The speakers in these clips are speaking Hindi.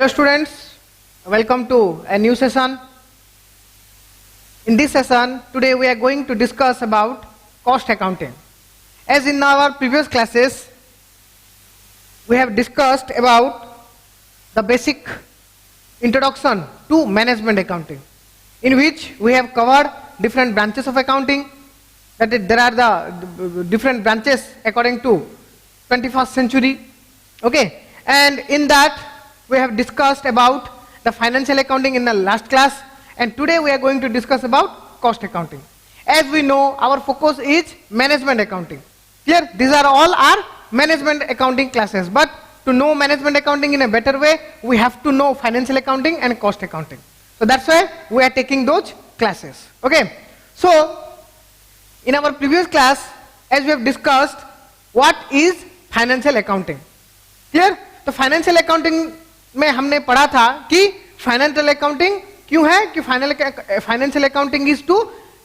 Hello students, welcome to a new session. In this session, today we are going to discuss about cost accounting. As in our previous classes, we have discussed about the basic introduction to management accounting, in which we have covered different branches of accounting, that is, there are the different branches according to 21st century, okay, and in that we have discussed about the financial accounting in the last class, and today we are going to discuss about cost accounting. As we know, our focus is management accounting. Clear? These are all our management accounting classes, but to know management accounting in a better way, we have to know financial accounting and cost accounting. So that's why we are taking those classes. Okay. So in our previous class, as we have discussed, what is financial accounting? Clear? तो फाइनेंशियल अकाउंटिंग में हमने पढ़ा था कि फाइनेंशियल अकाउंटिंग क्यों है कि financial accounting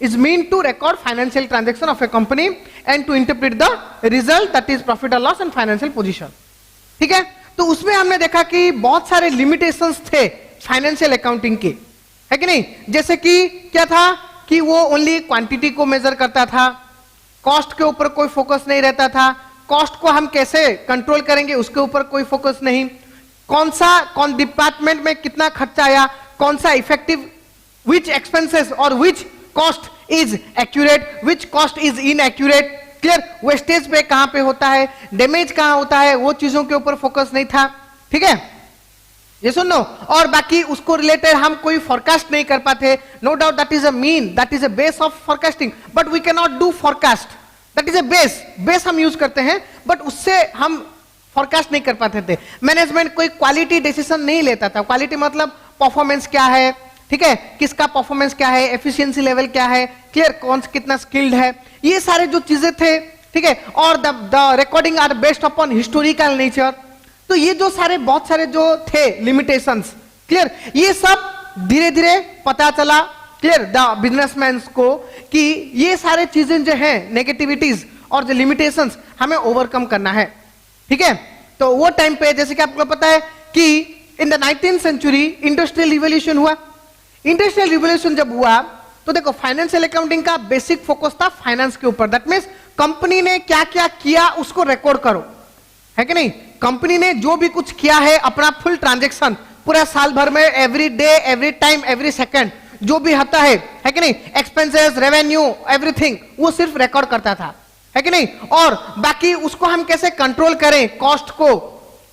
is mean to record financial transaction of a company and to interpret the result, that is profit or loss and financial position. ठीक है, तो उसमें हमने देखा कि बहुत सारे लिमिटेशंस थे फाइनेंशियल अकाउंटिंग के, है कि नहीं? जैसे कि क्या था कि वो ओनली क्वांटिटी को मेजर करता था, कॉस्ट के ऊपर कोई फोकस नहीं रहता था, कॉस्ट को हम कैसे कंट्रोल करेंगे उसके ऊपर कोई फोकस नहीं, कौन डिपार्टमेंट में कितना खर्चा आया, कौन सा इफेक्टिव, विच एक्सपेंसेस और which cost is accurate, which cost is inaccurate, clear, wastage पे कहां पे होता है, डैमेज कहां होता है, वो चीजों के ऊपर फोकस नहीं था. ठीक है, ये सुनो. और बाकी उसको रिलेटेड हम कोई फोरकास्ट नहीं कर पाते. No doubt that is a mean, that is a base of forecasting, but we can not do forecast. That is a base हम यूज करते हैं, बट उससे हम फोरकास्ट नहीं कर पाते थे. मैनेजमेंट कोई क्वालिटी डिसीजन नहीं लेता था. क्वालिटी मतलब परफॉर्मेंस क्या है, ठीक है, किसका परफॉर्मेंस क्या है, एफिशिएंसी लेवल क्या है, क्लियर, कौन कितना स्किल्ड है, ये सारे जो चीजें थे, ठीक है. और the recording are based upon historical nature. तो ये जो सारे बहुत सारे जो थे लिमिटेशंस, क्लियर, ये सब धीरे धीरे पता चला, क्लियर, द बिजनेसमैन को कि ये सारे चीजें जो है नेगेटिविटीज और जो लिमिटेशंस हमें ओवरकम करना है. ठीक है, तो वो टाइम पे जैसे कि आपको पता है कि in the 19th century industrial revolution हुआ. इंडस्ट्रियल रिवॉल्यूशन जब हुआ तो देखो फाइनेंशियल अकाउंटिंग का बेसिक फोकस था फाइनेंस के ऊपर. दैट मींस कंपनी ने क्या क्या किया उसको रिकॉर्ड करो, है कि नहीं. कंपनी ने जो भी कुछ किया है अपना फुल ट्रांजैक्शन पूरा साल भर में, every day, every time, every second जो भी होता है कि नहीं, एक्सपेंसेस, रेवेन्यू, एवरीथिंग, वो सिर्फ रिकॉर्ड करता था, है कि नहीं. और बाकी उसको हम कैसे कंट्रोल करें कॉस्ट को,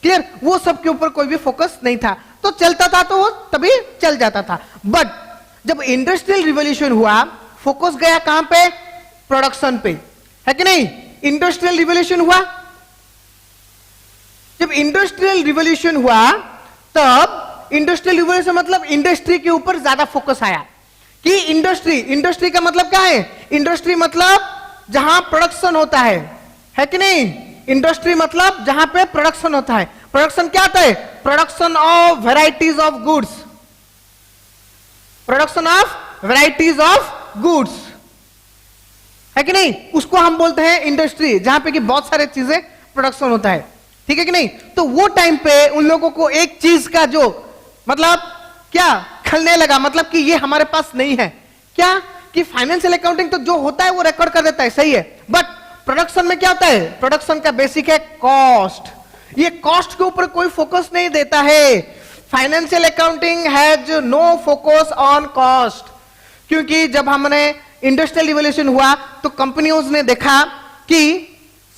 क्लियर, वो सब के ऊपर कोई भी फोकस नहीं था. तो चलता था तो वो तभी चल जाता था. बट जब इंडस्ट्रियल रिवॉल्यूशन हुआ, फोकस गया कहां पे, प्रोडक्शन पे, है कि नहीं. इंडस्ट्रियल रिवॉल्यूशन हुआ, जब इंडस्ट्रियल रिवॉल्यूशन हुआ तब इंडस्ट्रियल रिवॉल्यूशन मतलब इंडस्ट्री के ऊपर ज्यादा फोकस आया कि इंडस्ट्री का मतलब क्या है, इंडस्ट्री मतलब जहां प्रोडक्शन होता है कि नहीं. इंडस्ट्री मतलब जहां पे प्रोडक्शन होता है. प्रोडक्शन क्या होता है, production of varieties of goods, production of varieties of goods, है कि नहीं. उसको हम बोलते हैं इंडस्ट्री, जहां पे कि बहुत सारे चीजें प्रोडक्शन होता है. ठीक है कि नहीं. तो वो टाइम पे उन लोगों को एक चीज का जो मतलब क्या खलने लगा, मतलब कि ये हमारे पास नहीं है, क्या कि फाइनेंशियल अकाउंटिंग तो जो होता है वो रिकॉर्ड कर देता है, सही है, बट प्रोडक्शन में क्या होता है, प्रोडक्शन का बेसिक है कॉस्ट. ये कॉस्ट के ऊपर कोई फोकस नहीं देता है. Financial accounting has no focus on cost, क्योंकि जब हमने इंडस्ट्रियल रिवॉल्यूशन हुआ तो कंपनियों ने देखा कि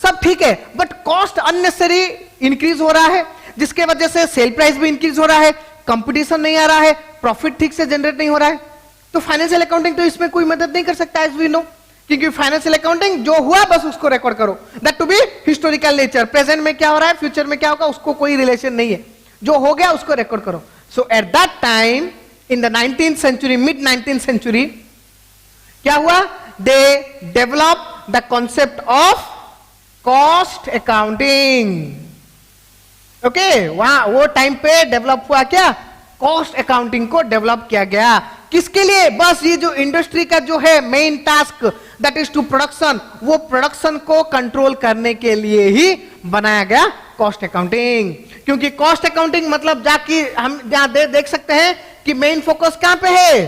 सब ठीक है बट कॉस्ट अननेसेसरी इंक्रीज हो रहा है, जिसके वजह से सेल प्राइस भी इंक्रीज हो रहा है, कंपटीशन नहीं आ रहा है, प्रॉफिट ठीक से जनरेट नहीं हो रहा है. तो फाइनेंशियल अकाउंटिंग तो इसमें कोई मदद नहीं कर सकता, एज वी नो, क्योंकि फाइनेंशियल अकाउंटिंग जो हुआ बस उसको रिकॉर्ड करो, that to be historical nature. Present में क्या हो रहा है, फ्यूचर में क्या होगा, उसको कोई रिलेशन नहीं है, जो हो गया उसको रिकॉर्ड करो. So at that time in the 19th century, mid 19th century, क्या हुआ, they develop the concept of cost accounting. Okay, वहां वो टाइम पे डेवलप हुआ क्या, कॉस्ट अकाउंटिंग को डेवलप किया गया. किसके लिए, बस ये जो इंडस्ट्री का जो है main task, that is to production, वो प्रोडक्शन को कंट्रोल करने के लिए ही बनाया गया कॉस्ट अकाउंटिंग. क्योंकि कॉस्ट अकाउंटिंग मतलब जाकि हम जहां देख सकते हैं कि मेन फोकस कहां पे है,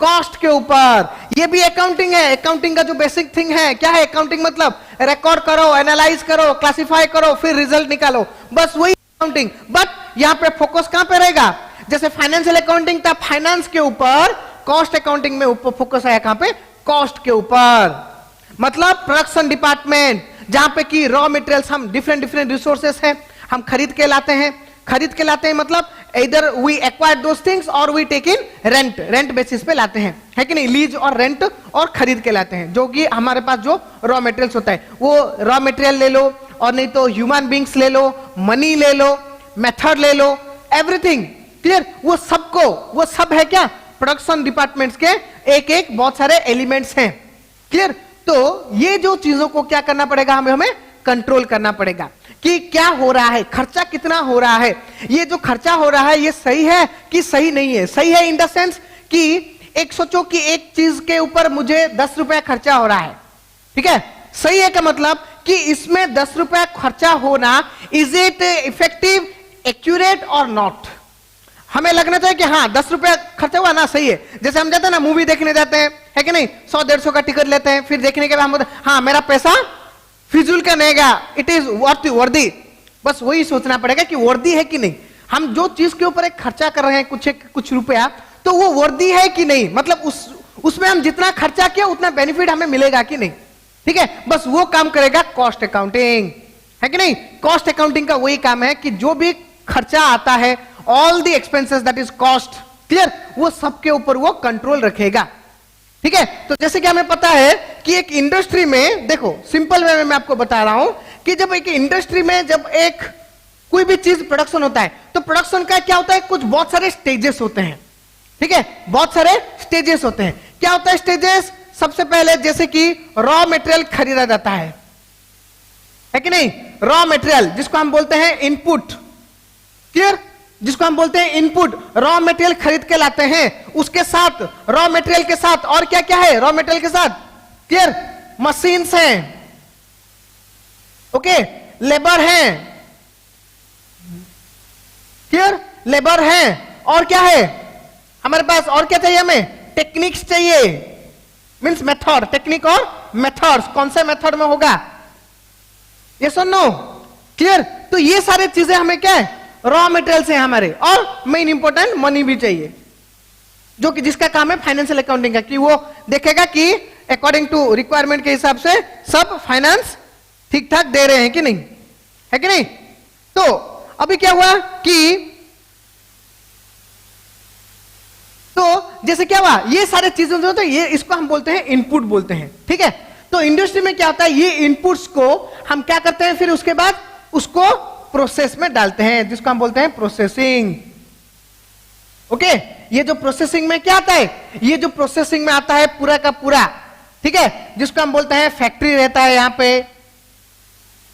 कॉस्ट के ऊपर। ये भी अकाउंटिंग है, अकाउंटिंग का जो बेसिक थिंग है क्या है, अकाउंटिंग मतलब रिकॉर्ड करो, एनालाइज करो, क्लासिफाई करो, फिर रिजल्ट निकालो, बस वही अकाउंटिंग। बट यहां पे फोकस कहां पे रहेगा, जैसे फाइनेंशियल अकाउंटिंग था फाइनेंस के ऊपर, कॉस्ट अकाउंटिंग में ऊपर फोकस है कहां पे, कॉस्ट के ऊपर। मतलब प्रोडक्शन डिपार्टमेंट, जहां पे कि रॉ मटेरियल्स हम डिफरेंट रिसोर्सेस है, हम खरीद के लाते हैं मतलब इधर वी एक्वायर दोस थिंग्स और we take in rent basis पे लाते हैं, है कि नहीं, लीज और रेंट और खरीद के लाते हैं, जो कि हमारे पास जो रॉ मटेरियल्स होता है, वो रॉ मटेरियल ले लो और नहीं तो ह्यूमन बींग्स ले लो, मनी ले लो, मेथड ले लो, एवरीथिंग क्लियर। वो सब है क्या, प्रोडक्शन डिपार्टमेंट्स के एक बहुत सारे एलिमेंट्स हैं, क्लियर। तो ये जो चीजों को क्या करना पड़ेगा, हमें कंट्रोल करना पड़ेगा कि क्या हो रहा है, खर्चा कितना हो रहा है, ये जो खर्चा हो रहा है ये सही है कि सही नहीं है। सही है इन द सेंस कि एक सोचो कि एक चीज के ऊपर मुझे 10 रुपए खर्चा हो रहा है, ठीक है, सही है का मतलब कि इसमें 10 रुपए खर्चा होना, इज इट इफेक्टिव, एक्यूरेट और नॉट। हमें लगना चाहिए कि हाँ 10 रुपए खर्चा हुआ ना, सही है। जैसे हम जाते हैं ना मूवी देखने जाते हैं, है कि नहीं, 100-150 का टिकट लेते हैं, फिर देखने के बाद हम हाँ मेरा पैसा फिजूल का नहीं गया, इट इज वर्दी। बस वही सोचना पड़ेगा कि वर्दी है कि नहीं। हम जो चीज के ऊपर एक खर्चा कर रहे हैं कुछ रुपया, तो वो वर्दी है कि नहीं, मतलब उसमें हम जितना खर्चा किया उतना बेनिफिट हमें मिलेगा कि नहीं, ठीक है। बस वो काम करेगा कॉस्ट अकाउंटिंग, है कि नहीं। कॉस्ट अकाउंटिंग का वही काम है कि जो भी खर्चा आता है, all the expenses that is cost, clear, वो सबके ऊपर वो कंट्रोल रखेगा, ठीक है। तो जैसे कि हमें पता है कि एक इंडस्ट्री में, देखो सिंपल वे में मैं आपको बता रहा हूं कि जब एक इंडस्ट्री में जब एक कोई भी चीज प्रोडक्शन होता है, तो प्रोडक्शन का क्या होता है, कुछ बहुत सारे स्टेजेस होते हैं, ठीक है, बहुत सारे स्टेजेस होते हैं। क्या होता है स्टेजेस, सबसे पहले जैसे कि रॉ मटेरियल खरीदा जाता है कि नहीं, रॉ मटेरियल जिसको हम बोलते हैं इनपुट, क्लियर, जिसको हम बोलते हैं इनपुट, रॉ मटेरियल खरीद के लाते हैं, उसके साथ रॉ मटेरियल के साथ और क्या क्या है, रॉ मटेरियल के साथ, क्लियर, मशीन्स हैं, ओके, लेबर हैं, क्लियर, लेबर हैं, और क्या है हमारे पास, और क्या चाहिए हमें, टेक्निक्स चाहिए, मींस मेथड, टेक्निक और मेथड्स, कौन से मेथड में होगा, ये सुनो, क्लियर। तो ये सारी चीजें हमें क्या है, रॉ मटेरियल से हमारे, और मेन इंपॉर्टेंट मनी भी चाहिए, जो कि जिसका काम है फाइनेंशियल अकाउंटिंग का, कि वो देखेगा कि अकॉर्डिंग टू रिक्वायरमेंट के हिसाब से सब फाइनेंस ठीक ठाक दे रहे हैं कि नहीं, है कि नहीं। तो अभी क्या हुआ कि, तो जैसे क्या हुआ, ये सारे चीजें जो होते हैं, ये इसको हम बोलते हैं इनपुट बोलते हैं, ठीक है। तो इंडस्ट्री में क्या होता है, ये इनपुट्स को हम क्या करते हैं, फिर उसके बाद उसको प्रोसेस में डालते हैं, जिसको हम बोलते हैं प्रोसेसिंग, ओके। ये जो प्रोसेसिंग में क्या आता है, ये जो प्रोसेसिंग में आता है पूरा का पूरा, ठीक है, जिसको हम बोलते हैं फैक्ट्री रहता है यहां पे,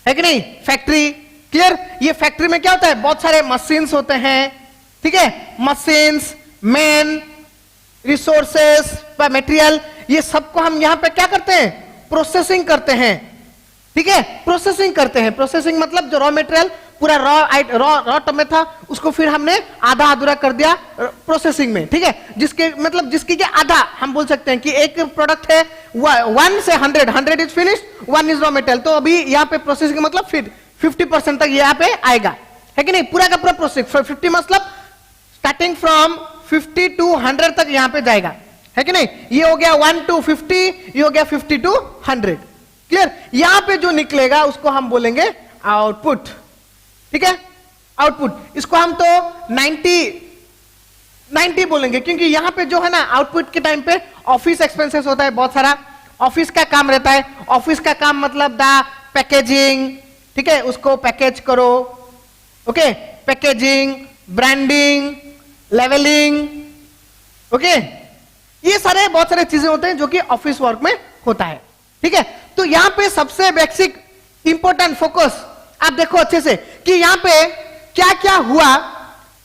है कि नहीं, फैक्ट्री, क्लियर। ये फैक्ट्री में क्या होता है, बहुत सारे मशीन्स होते हैं, ठीक है, मशीन्स, मैन, रिसोर्सेस, मटेरियल, ये सबको हम यहां पे क्या करते हैं, प्रोसेसिंग करते हैं, ठीक है, प्रोसेसिंग करते हैं। प्रोसेसिंग मतलब जो रॉ मटेरियल पूरा रॉ टब में था, उसको फिर हमने आधा अधूरा कर दिया प्रोसेसिंग में, ठीक है, जिसके मतलब जिसकी के आधा हम बोल सकते हैं कि एक प्रोडक्ट है 1 से 100 is finished, 1 is raw material, तो अभी यहाँ पे प्रोसेसिंग मतलब फिर 50% तक यहाँ पे आएगा, है कि नहीं, पूरा का पूरा प्रोसेस 50 मतलब स्टार्टिंग फ्रॉम 50 to 100 तक यहाँ पे जाएगा, है कि नहीं। ये हो गया 1 to 50, ये हो गया 50 to 100, क्लियर। यहां पे जो निकलेगा उसको हम बोलेंगे आउटपुट, ठीक है, आउटपुट। इसको हम तो 90 बोलेंगे, क्योंकि यहां पे जो है ना आउटपुट के टाइम पे ऑफिस एक्सपेंसेस होता है, बहुत सारा ऑफिस का काम रहता है। ऑफिस का काम मतलब द पैकेजिंग, ठीक है, उसको पैकेज करो, okay, packaging, branding, labelling, okay, ये सारे बहुत सारे चीजें होते हैं जो कि ऑफिस वर्क में होता है, ठीक है। तो यहां पे सबसे बेसिक इंपॉर्टेंट फोकस आप देखो अच्छे से कि यहां पे क्या क्या हुआ।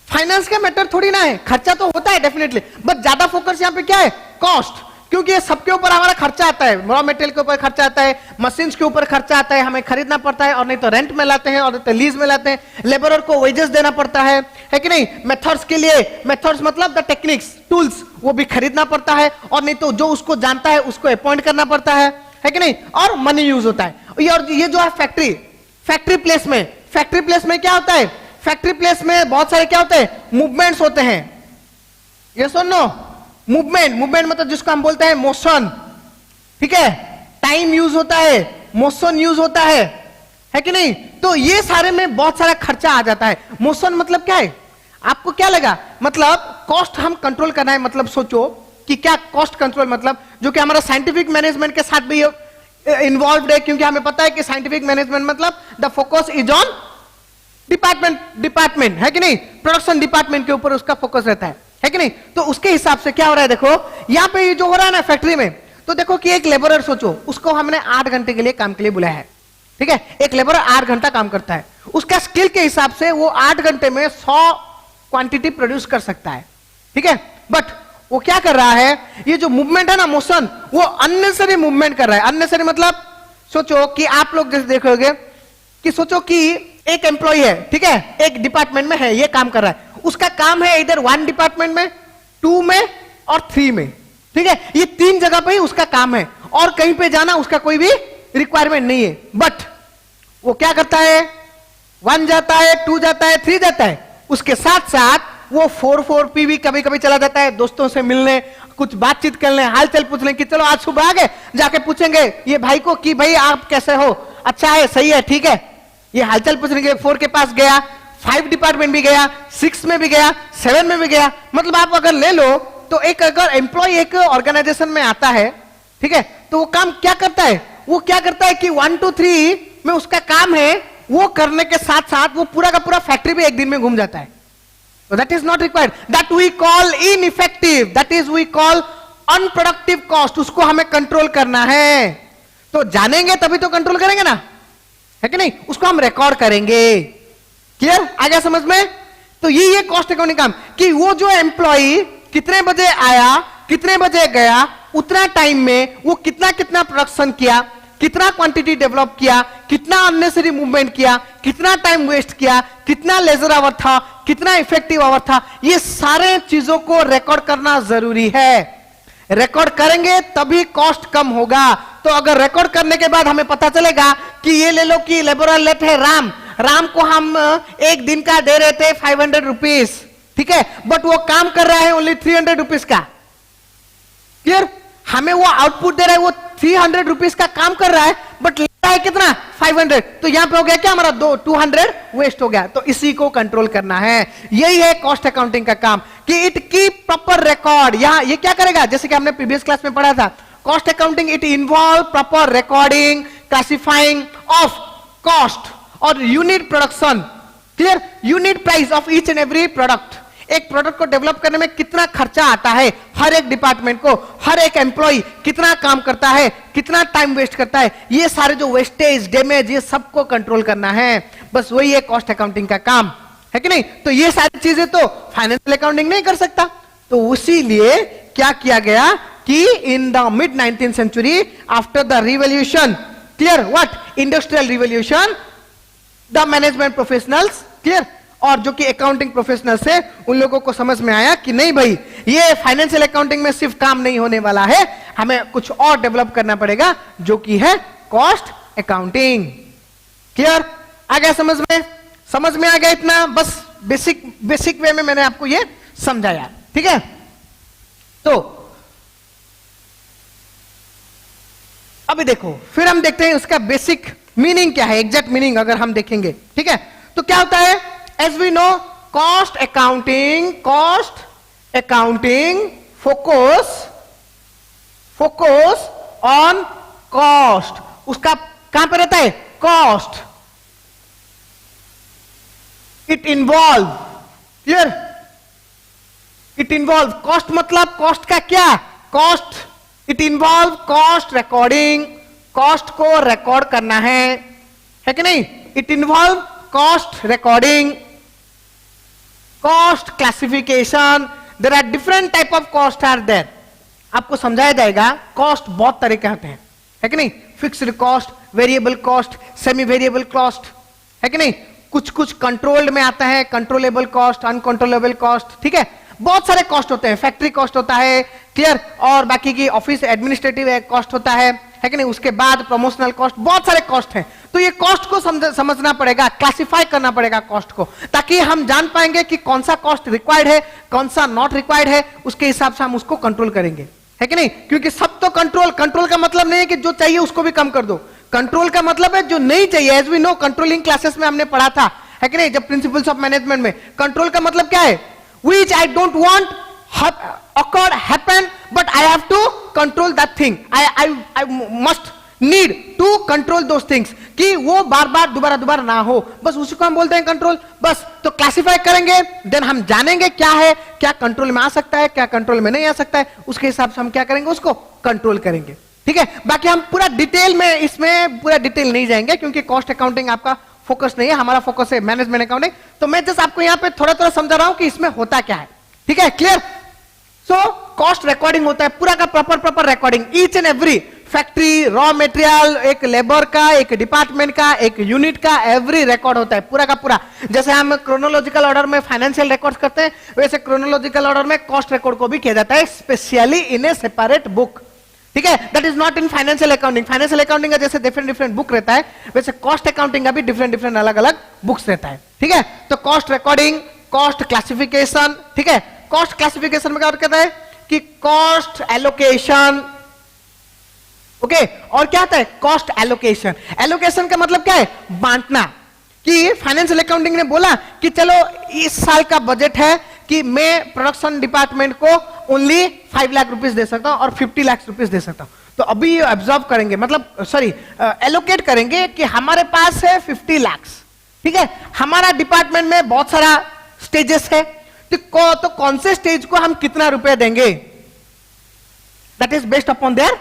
फाइनेंस का मैटर थोड़ी ना है, खर्चा तो होता है डेफिनेटली, बट ज्यादा फोकस यहां पे क्या है, कॉस्ट, क्योंकि ये सबके ऊपर हमारा खर्चा आता है, रॉ मटेरियल के ऊपर खर्चा आता है, मशीन्स के ऊपर खर्चा आता है, हमें खरीदना पड़ता है, और नहीं तो रेंट में लाते हैं, और नहीं तो लीज में लाते हैं, लेबरर को वेजेस देना पड़ता है कि नहीं, मेथड्स के लिए, मेथड्स मतलब द टेक्निक्स, टूल्स, वो भी खरीदना पड़ता है, और नहीं तो जो उसको जानता है उसको अपॉइंट करना पड़ता है कि नहीं, और मनी यूज होता है। और ये जो है फैक्ट्री प्लेस में क्या होता है, फैक्ट्री प्लेस में बहुत सारे क्या होते हैं, मूवमेंट्स होते हैं। ये सुनो, मूवमेंट मतलब जिसको हम बोलते हैं मोशन, ठीक है, टाइम यूज होता है, मोशन यूज होता है कि नहीं। तो ये सारे में बहुत सारा खर्चा आ जाता है। मोशन मतलब क्या है, आपको क्या लगा, मतलब कॉस्ट हम कंट्रोल करना है, मतलब सोचो कि क्या कॉस्ट कंट्रोल मतलब, जो कि हमारा साइंटिफिक मैनेजमेंट के साथ भी इन्वॉल्व है, क्योंकि हमें पता है कि साइंटिफिक मैनेजमेंट मतलब the focus is on department है कि नहीं, प्रोडक्शन डिपार्टमेंट के ऊपर उसका फोकस रहता है कि नहीं। तो उसके हिसाब से क्या हो रहा है, देखो यहां पे ये जो हो रहा है ना फैक्ट्री में, तो देखो कि एक लेबरर सोचो, उसको हमने 8 घंटे के लिए काम के लिए बुलाया है, ठीक है, एक लेबरर 8 घंटा काम करता है, उसका स्किल के हिसाब से वो 8 घंटे में 100 क्वांटिटी प्रोड्यूस कर सकता है, ठीक है। बट वो क्या कर रहा है, ये जो मूवमेंट है ना, मोशन, वो अननेसेसरी मूवमेंट कर रहा है। अननेसेसरी मतलब सोचो कि आप लोग जैसे देखोगे कि सोचो कि एक एम्प्लॉय है, ठीक है, एक डिपार्टमेंट में है, ये काम कर रहा है, उसका काम है इधर 1 डिपार्टमेंट में, 2 में और 3 में, ठीक है, ये 3 जगह पे ही उसका काम है, और कहीं पे जाना उसका कोई भी रिक्वायरमेंट नहीं है। बट वो क्या करता है, 1 जाता है, 2 जाता है, 3 जाता है, उसके साथ साथ वो 4 पी भी कभी कभी चला जाता है, दोस्तों से मिलने, कुछ बातचीत करने, हालचाल पूछने कि चलो आज सुबह आ गए, जाके पूछेंगे ये भाई को कि भाई आप कैसे हो, अच्छा है, सही है, ठीक है, ये हालचाल पूछने के 4 के पास गया, 5 डिपार्टमेंट भी गया, 6 में भी गया, 7 में भी गया। मतलब आप अगर ले लो तो एक अगर एम्प्लॉय एक ऑर्गेनाइजेशन में आता है, ठीक है, तो वो काम क्या करता है, वो क्या करता है कि 1 to 3 में उसका काम है, वो करने के साथ साथ वो पूरा का पूरा फैक्ट्री भी एक दिन में घूम जाता है। So that is not required. That we call ineffective. That is we call unproductive cost. उसको हमें कंट्रोल करना है। तो जानेंगे तभी तो कंट्रोल करेंगे ना, है कि नहीं, उसको हम रिकॉर्ड करेंगे। क्लियर, आ गया समझ में। तो ये कॉस्ट अकाउंटिंग काम कि वो जो एम्प्लॉय कितने बजे आया, कितने बजे गया, उतना टाइम में वो कितना कितना प्रोडक्शन किया, कितना क्वांटिटी डेवलप किया, कितना अननेसेसरी मूवमेंट किया, कितना टाइम वेस्ट किया, कितना लेजर आवर था, कितना इफेक्टिव आवर था, ये सारे चीजों को रिकॉर्ड करना जरूरी है। रिकॉर्ड करेंगे तभी कॉस्ट कम होगा। तो अगर रिकॉर्ड करने के बाद हमें पता चलेगा कि ये ले लो कि लेबरर लेट है राम को हम एक दिन का दे रहे थे 500 रुपीज, ठीक है, बट वो काम कर रहा है ओनली 300 रुपीज का। क्लियर, हमें वो आउटपुट दे रहा है, वो 300 रुपीज का काम कर रहा है, बट ले रहा है कितना 500। तो यहां पे हो गया क्या हमारा 200 वेस्ट हो गया। तो इसी को कंट्रोल करना है। यही है कॉस्ट अकाउंटिंग का काम कि इट कीप प्रॉपर रिकॉर्ड। यहां ये क्या करेगा, जैसे कि हमने प्रीवियस क्लास में पढ़ा था, cost accounting it involve proper recording, classifying of cost और unit production. Clear, unit price of each and every product. एक प्रोडक्ट को डेवलप करने में कितना खर्चा आता है, हर एक डिपार्टमेंट को, हर एक एम्प्लॉय कितना काम करता है, कितना टाइम वेस्ट करता है, ये सारे जो वेस्टेज, डैमेज, ये सबको कंट्रोल करना है। बस वही है कॉस्ट अकाउंटिंग का काम, है कि नहीं। तो ये सारी चीजें तो फाइनेंशियल अकाउंटिंग नहीं कर सकता। तो उसीलिए क्या किया गया कि in the mid 19th century after the revolution, clear, what, industrial revolution, the management professionals, clear, और जो कि अकाउंटिंग प्रोफेशनल्स है, उन लोगों को समझ में आया कि नहीं भाई, ये फाइनेंशियल अकाउंटिंग में सिर्फ काम नहीं होने वाला है, हमें कुछ और डेवलप करना पड़ेगा, जो कि है कॉस्ट अकाउंटिंग। क्लियर, आ गया समझ में? समझ में आ गया इतना? बस बेसिक वे में मैंने आपको ये समझाया, ठीक है। तो अभी देखो, फिर हम देखते हैं उसका बेसिक मीनिंग क्या है, एग्जैक्ट मीनिंग अगर हम देखेंगे, ठीक है। तो क्या होता है, as we know, cost accounting focus on cost। उसका कहां पे रहता है, cost। it involve, clear, it involve cost मतलब cost का क्या, cost, it involve cost recording, cost को रिकॉर्ड करना है कि नहीं। it involve cost recording, cost classification, there are different type of cost are there। आपको समझाया जाएगा कॉस्ट बहुत तरह के होते हैं, है कि नहीं? Fixed cost, variable cost, semi variable cost, है कि नहीं? कुछ कुछ कंट्रोल्ड में आता है, कंट्रोलेबल कॉस्ट, अनकंट्रोलेबल कॉस्ट, ठीक है? बहुत सारे कॉस्ट होते हैं, फैक्ट्री कॉस्ट होता है, क्लियर? और बाकी की ऑफिस एडमिनिस्ट्रेटिव कॉस्ट होता है कि नहीं? उसके बाद प्रमोशनल कॉस्ट, बहुत सारे कॉस्ट हैं। तो ये कॉस्ट को समझना पड़ेगा, क्लासिफाई करना पड़ेगा कॉस्ट को, ताकि हम जान पाएंगे कि कौन सा कॉस्ट रिक्वायर्ड है, कौन सा नॉट रिक्वायर्ड है, उसके हिसाब से हम उसको कंट्रोल करेंगे, है कि नहीं? क्योंकि सब तो कंट्रोल का मतलब नहीं है कि जो चाहिए उसको भी कम कर दो। कंट्रोल का मतलब है जो नहीं चाहिए। As we know, controlling classes में हमने पढ़ा था, है कि नहीं? जब प्रिंसिपल्स ऑफ मैनेजमेंट में, कंट्रोल का मतलब क्या है? Which I don't want occurred happen but I have to control that thing. I must need to control those things कि वो बार बार दोबारा ना हो, बस उसी को हम बोलते हैं कंट्रोल। बस तो क्लासिफाई करेंगे, देन हम जानेंगे क्या है, क्या कंट्रोल में आ सकता है, क्या कंट्रोल में नहीं आ सकता है, उसके हिसाब से हम क्या करेंगे, उसको कंट्रोल करेंगे, ठीक है? बाकी हम पूरा डिटेल में इसमें पूरा डिटेल नहीं जाएंगे, क्योंकि कॉस्ट अकाउंटिंग आपका फोकस नहीं है, हमारा फोकस है मैनेजमेंट अकाउंटिंग। तो मैं जस्ट आपको यहाँ पे थोड़ा थोड़ा समझा रहा हूं कि इसमें होता क्या है, ठीक है? क्लियर? सो कॉस्ट रिकॉर्डिंग होता है, पूरा का proper recording, each and every factory, raw material, एक लेबर का, एक डिपार्टमेंट का, एक यूनिट का, एवरी रिकॉर्ड होता है पूरा का पूरा। जैसे हम क्रोनोलॉजिकल ऑर्डर में फाइनेंशियल रिकॉर्ड करते हैं, वैसे क्रोनोलॉजिकल ऑर्डर में कॉस्ट रिकॉर्ड को भी किया जाता है, specially in A separate book, ठीक है? That is not in financial accounting. Financial accounting का जैसे डिफरेंट बुक रहता है, वैसे कॉस्ट अकाउंटिंग का भी डिफरेंट अलग अलग बुक्स रहता है, ठीक है? तो कॉस्ट रिकॉर्डिंग, कॉस्ट क्लासिफिकेशन, ठीक है? कॉस्ट क्लासिफिकेशन में क्या कहता है कि कॉस्ट एलोकेशन, ओके? और क्या आता है? Cost allocation. एलोकेशन का मतलब क्या है? बांटना। कि फाइनेंशियल अकाउंटिंग ने बोला कि चलो इस साल का बजट है कि मैं प्रोडक्शन डिपार्टमेंट को ओनली 5 लाख रुपीस दे सकता हूं और 50 लाख रुपीस दे सकता हूं। तो अभी ये ऑब्जर्व करेंगे, मतलब सॉरी एलोकेट करेंगे कि हमारे पास है 50 लाख, ठीक है? हमारा डिपार्टमेंट में बहुत सारा स्टेजेस है, तो कौन से स्टेज को हम कितना रुपए देंगे? That is based upon their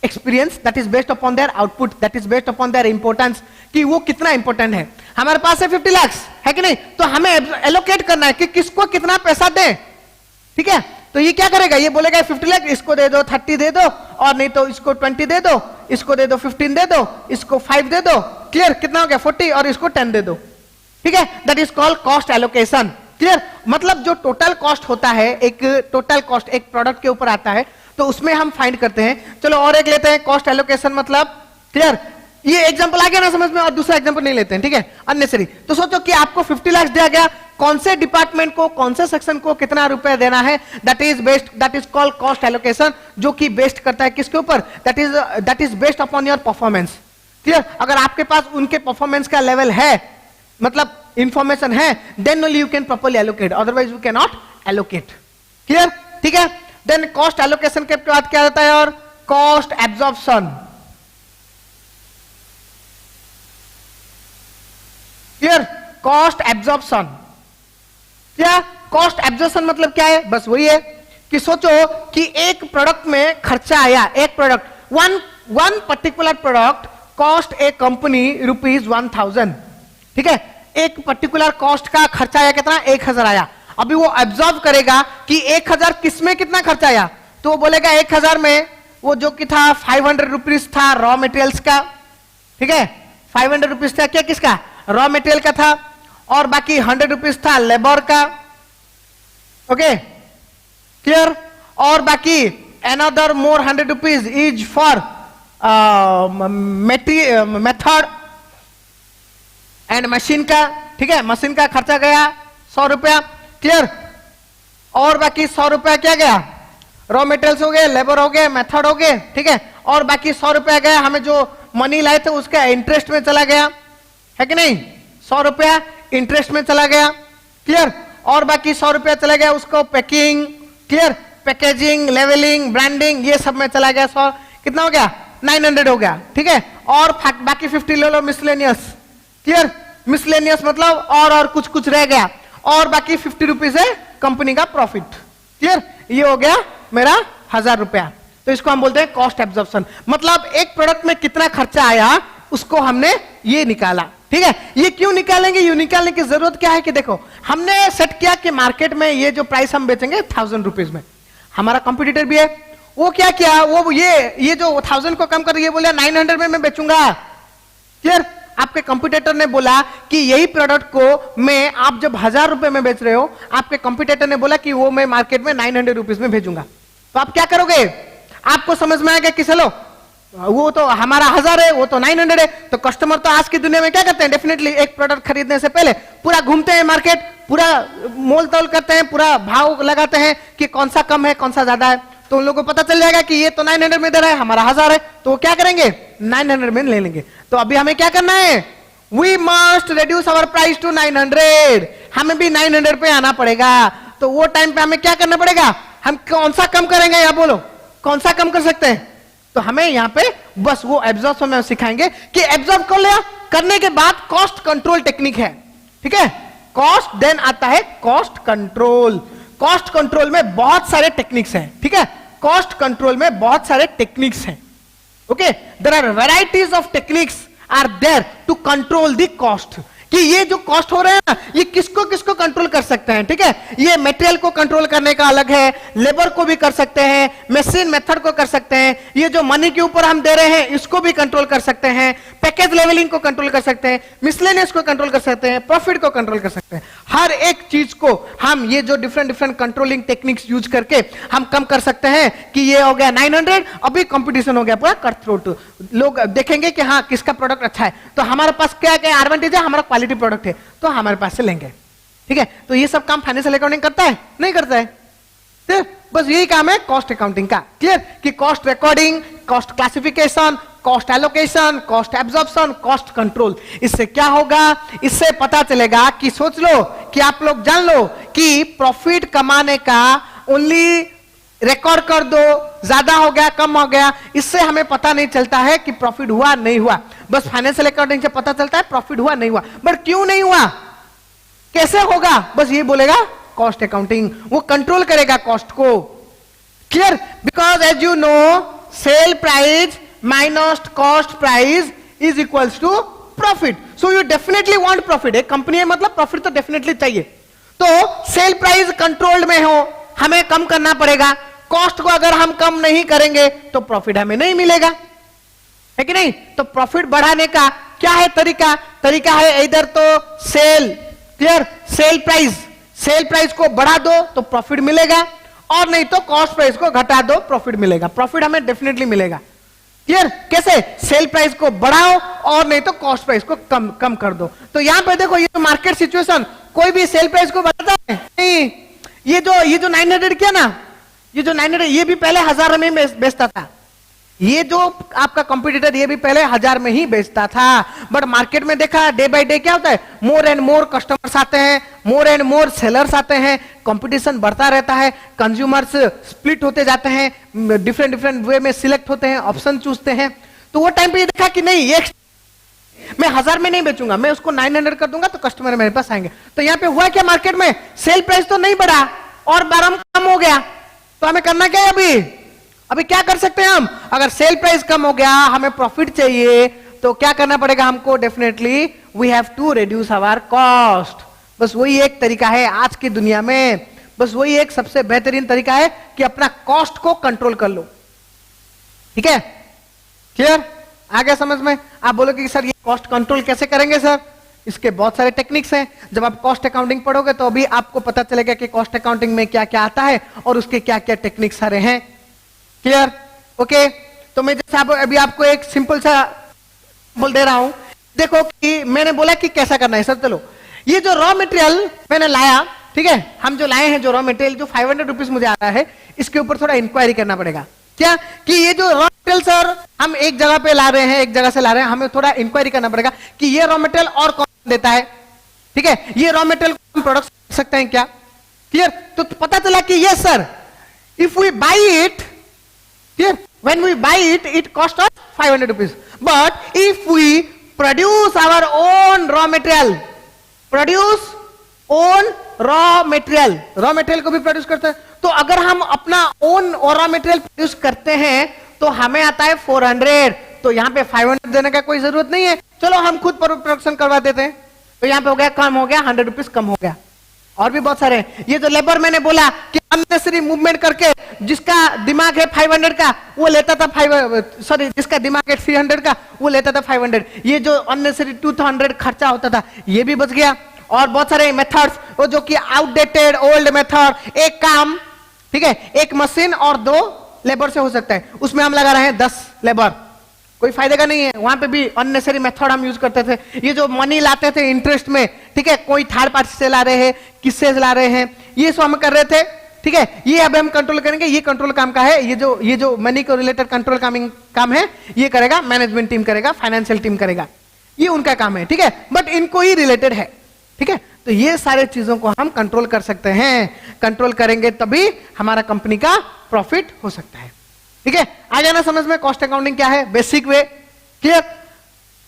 experience, that is based upon their output, that is based upon their importance, कि वो कितना इंपॉर्टेंट है। हमारे पास है 50 लाख, है कि नहीं? तो हमें एलोकेट करना है कि किसको कितना पैसा दें, ठीक है? तो ये क्या करेगा? ये बोलेगा 50 लाख इसको दे दो, 30 दे दो, और नहीं तो इसको 20 दे दो, इसको दे दो 15 दे दो, इसको 5 दे दो, क्लियर? कितना हो गया? 40, और इसको 10 दे दो, ठीक है? That is called cost allocation, clear? मतलब जो टोटल कॉस्ट होता है, एक टोटल कॉस्ट एक प्रोडक्ट के ऊपर आता है, तो उसमें हम फाइंड करते हैं। चलो और एक लेते हैं, कॉस्ट एलोकेशन मतलब, क्लियर? ये एग्जांपल आ गया ना समझ में? और दूसरा एग्जांपल नहीं लेते हैं, ठीक है? अननेसेसरी। तो सोचो कि आपको 50 लाख दिया गया, कौन से डिपार्टमेंट को, कौन से सेक्शन को कितना रुपए देना है, that is called cost allocation, जो कि बेस्ड करता है किसके ऊपर? That is based upon your performance, clear? अगर आपके पास उनके परफॉर्मेंस का लेवल है, मतलब इंफॉर्मेशन है, then only you can properly allocate, otherwise you can not allocate, clear? ठीक है? देन कॉस्ट एलोकेशन के बाद क्या आता है? और cost absorption, clear? Cost absorption, क्या? कॉस्ट एब्जॉर्प्शन मतलब क्या है? बस वही है कि सोचो कि एक प्रोडक्ट में खर्चा आया, एक product, one particular product cost a company ₹1000, ठीक है? एक पर्टिकुलर कॉस्ट का खर्चा आया कितना? 1000 आया। अभी वो एब्जॉर्ब करेगा कि 1000 किसमें कितना खर्चा आया, तो वो बोलेगा 1000 में वो जो कि था 500 रुपीज था रॉ मटेरियल्स का, ठीक है? 500 रुपीज था क्या? किसका? रॉ मटेरियल का था, और बाकी 100 रुपीज था लेबर का, ओके? क्लियर? और बाकी another more 100 rupees is for method and machine का, ठीक है? मशीन का खर्चा गया 100 रुपया, क्लियर? और बाकी 100 रुपया क्या गया? रॉ मटेरियल्स हो गए, लेबर हो गए, मेथड हो गए, ठीक है? और बाकी 100 रुपया गया हमें जो मनी लाए थे उसका इंटरेस्ट में चला गया, है कि नहीं? 100 रुपया इंटरेस्ट में चला गया, क्लियर? और बाकी 100 रुपया चला गया उसको packing, clear? Packaging, labelling, branding, ये सब में चला गया। 100 कितना हो गया? 900 हो गया, ठीक है? और बाकी 50 ले लो मिसलेनियस, क्लियर? मिसलेनियस मतलब और कुछ कुछ रह गया, और बाकी 50 रुपीज है कंपनी का प्रॉफिट, क्लियर? ये हो गया मेरा 1000 रुपया। तो इसको हम बोलते हैं कॉस्ट एब्जॉर्प्शन, मतलब एक प्रोडक्ट में कितना खर्चा आया उसको हमने ये निकाला, ठीक है? ये क्यों निकालेंगे? ये निकालने की जरूरत क्या है कि देखो, हमने सेट किया कि मार्केट में ये जो प्राइस हम बेचेंगे 1000 रुपीज में, हमारा कंपटीटर भी है, वो क्या किया, वो ये जो 1000 को कम कर ये बोला 900 में मैं बेचूंगा। क्लियर? आपके कंपटीटर ने बोला कि यही प्रोडक्ट को मैं, आप जब 1000 रुपए में बेच रहे हो, आपके कंपटीटर ने बोला कि वो मैं मार्केट में 900 रुपीज में भेजूंगा, तो आप क्या करोगे? आपको समझ में आएगा कि चलो वो तो हमारा 1000 है, वो तो 900 है। तो कस्टमर तो आज की दुनिया में क्या करते हैं, डेफिनेटली एक प्रोडक्ट खरीदने से पहले पूरा घूमते हैं मार्केट, पूरा मोल तोल करते हैं, पूरा भाव लगाते हैं कि कौन सा कम है कौन सा ज्यादा है। तो उन लोगों को पता चल जाएगा कि ये तो 900 में दे रहा है, हमारा 1000 है, तो वो क्या करेंगे, 900 में ले लेंगे। तो अभी हमें क्या करना है, we must reduce our price to 900, हमें भी 900 पे आना पड़ेगा। तो वो टाइम पे हमें क्या करना पड़ेगा, हम कौन सा कम करेंगे, या बोलो कौन सा कम कर सकते हैं? तो हमें यहां पे बस वो एब्जॉर्ब में सिखाएंगे कि एब्जॉर्ब कर लिया, करने के बाद कॉस्ट कंट्रोल टेक्निक है। ठीक है, कॉस्ट देन आता है कॉस्ट कंट्रोल। कॉस्ट कंट्रोल में बहुत सारे टेक्निक्स हैं। ठीक है, कॉस्ट कंट्रोल में बहुत सारे टेक्निक्स हैं। Okay, there are varieties of techniques are there to control the cost, कि ये जो कॉस्ट हो रहे हैं ना, ये किसको किसको कंट्रोल कर सकते हैं। ठीक है, ये मटेरियल को कंट्रोल करने का अलग है, लेबर को भी कर सकते हैं, मशीन मेथड को कर सकते हैं, ये जो मनी के ऊपर हम दे रहे हैं इसको भी कंट्रोल कर सकते हैं, पैकेज लेवलिंग को कंट्रोल कर सकते हैं, मिसलेनियस को कंट्रोल कर सकते हैं, प्रॉफिट को कंट्रोल कर सकते हैं। हर एक चीज को हम ये जो different different controlling techniques use करके हम कम कर सकते हैं कि ये हो गया 900, अभी कंपटीशन हो गया पूरा कट थ्रोट, लोग देखेंगे कि हाँ किसका प्रोडक्ट अच्छा है, तो हमारे पास क्या क्या एडवांटेज है, हमारा क्वालिटी प्रोडक्ट है तो हमारे पास से लेंगे। ठीक है, तो ये सब काम फाइनेंशियल अकाउंटिंग करता है, नहीं करता है? तो बस यही काम है कॉस्ट अकाउंटिंग का। क्लियर? कि cost recording, cost classification, cost allocation, cost absorption, cost control. इससे क्या होगा, इससे पता चलेगा कि सोच लो कि आप लोग जान लो कि प्रॉफिट कमाने का ओनली रिकॉर्ड कर दो, ज्यादा हो गया कम हो गया, इससे हमें पता नहीं चलता है कि प्रॉफिट हुआ नहीं हुआ। बस फाइनेंशियल अकाउंटिंग से पता चलता है प्रॉफिट हुआ नहीं हुआ, बट क्यों नहीं हुआ, कैसे होगा, बस ये बोलेगा कॉस्ट अकाउंटिंग, वो कंट्रोल करेगा कॉस्ट को। Clear? Because as you know sale price minus cost price is equals to profit, so you definitely want profit. एक कंपनी है मतलब प्रॉफिट तो डेफिनेटली चाहिए। तो सेल प्राइस कंट्रोल्ड में हो, हमें कम करना पड़ेगा, कॉस्ट को अगर हम कम नहीं करेंगे तो प्रॉफिट हमें नहीं मिलेगा, है कि नहीं? तो प्रॉफिट बढ़ाने का क्या है तरीका? तरीका है इधर तो सेल, क्लियर, सेल प्राइस को बढ़ा दो तो प्रॉफिट मिलेगा, और नहीं तो कॉस्ट प्राइस को घटा दो प्रॉफिट मिलेगा। प्रॉफिट हमें डेफिनेटली मिलेगा। क्लियर? कैसे? सेल प्राइस को बढ़ाओ और नहीं तो कॉस्ट प्राइस को कम कर दो। तो यहां पे देखो, ये मार्केट सिचुएशन, कोई भी सेल प्राइस को बढ़ाता है नहीं। ये जो 900 किया ना, ये जो 900, ये भी पहले 1000 में बेचता था। ये जो आपका कंपटीटर ये भी पहले 1000 में ही बेचता था, बट मार्केट में देखा डे बाय डे क्या होता है, मोर एंड मोर कस्टमर्स आते हैं, मोर एंड मोर सेलर्स आते हैं, कंपटीशन बढ़ता रहता है, कंज्यूमर्स स्प्लिट होते जाते हैं, डिफरेंट डिफरेंट वे में सिलेक्ट होते हैं, ऑप्शन चूजते हैं। तो वो टाइम पे ये देखा कि नहीं, ये मैं 1000 में नहीं बेचूंगा, मैं उसको 900 कर दूंगा तो कस्टमर मेरे पास आएंगे। तो यहाँ पे हुआ क्या, मार्केट में सेल प्राइस तो नहीं बढ़ा और दाम कम हो गया। तो हमें करना क्या है, अभी क्या कर सकते हैं हम? अगर सेल प्राइस कम हो गया, हमें प्रॉफिट चाहिए, तो क्या करना पड़ेगा हमको? Definitely we have to reduce our cost. बस वही एक तरीका है आज की दुनिया में, बस वही एक सबसे बेहतरीन तरीका है कि अपना कॉस्ट को कंट्रोल कर लो। ठीक है, क्लियर? आ गया समझ में? आप बोलोगे कि सर ये कॉस्ट कंट्रोल कैसे करेंगे सर? इसके बहुत सारे टेक्निक्स हैं। जब आप कॉस्ट अकाउंटिंग पढ़ोगे तो अभी आपको पता चलेगा कि कॉस्ट अकाउंटिंग में क्या क्या आता है और उसके क्या क्या टेक्निक्स सारे हैं। क्लियर? ओके, तो मैं जैसे अभी आपको एक सिंपल सा बोल दे रहा हूं, देखो कि मैंने बोला कि कैसा करना है सर। चलो, ये जो रॉ मटेरियल मैंने लाया, ठीक है, हम जो लाए हैं जो रॉ मटेरियल जो 500 रुपीज मुझे आ रहा है, इसके ऊपर थोड़ा इंक्वायरी करना पड़ेगा। क्या कि ये जो रॉ मटेरियल सर हम एक जगह पे ला रहे हैं, एक जगह से ला रहे हैं, हमें थोड़ा इंक्वायरी करना पड़ेगा कि ये रॉ मटेरियल और कौन देता है। ठीक है, ये रॉ मटेरियल को हम प्रोडक्ट कर सकते हैं क्या? क्लियर? तो पता चला कि yes sir, if we buy it, clear, when we buy it, it costs us 500 rupees, but if we produce our own raw material, raw material को भी प्रोड्यूस करते हैं, तो अगर हम अपना ओन रॉ मटेरियल प्रोड्यूस करते हैं तो हमें आता है 400, तो यहाँ पे 500 देने का कोई जरूरत नहीं है, चलो हम खुद प्रोडक्शन करवा देते हैं। तो यहाँ पे हो गया, कम हो गया, 100 रुपीज कम हो गया। और भी बहुत सारे हैं। ये जो लेबर मैंने बोला कि अननेसेसरी मूवमेंट करके जिसका दिमाग है 500 का वो लेता था जिसका दिमाग है 300 का वो लेता था 500। ये जो अननेसेसरी 200 खर्चा होता था ये भी बच गया। और बहुत सारे मेथड्स वो जो कि आउटडेटेड ओल्ड मेथड, एक काम, ठीक है, एक मशीन और 2 लेबर से हो सकता है, उसमें हम लगा रहे हैं 10 लेबर, कोई फायदे का नहीं है। वहां पे भी अननेसेसरी मेथड हम यूज करते थे। ये जो मनी लाते थे इंटरेस्ट में, ठीक है, कोई थर्ड पार्टी से ला रहे हैं, किससे ला रहे हैं, ये सब हम कर रहे थे, ठीक है। ये अब हम कंट्रोल करेंगे, ये कंट्रोल काम का है। ये जो मनी को रिलेटेड कंट्रोल काम है ये करेगा मैनेजमेंट टीम करेगा, फाइनेंशियल टीम करेगा, ये उनका काम है, ठीक है, बट इनको ही रिलेटेड है, ठीक है। तो ये सारे चीजों को हम कंट्रोल कर सकते हैं। कंट्रोल करेंगे तभी हमारा कंपनी का प्रॉफिट हो सकता है, ठीक है। आ जाना समझ में कॉस्ट अकाउंटिंग क्या है, बेसिक वे, क्लियर।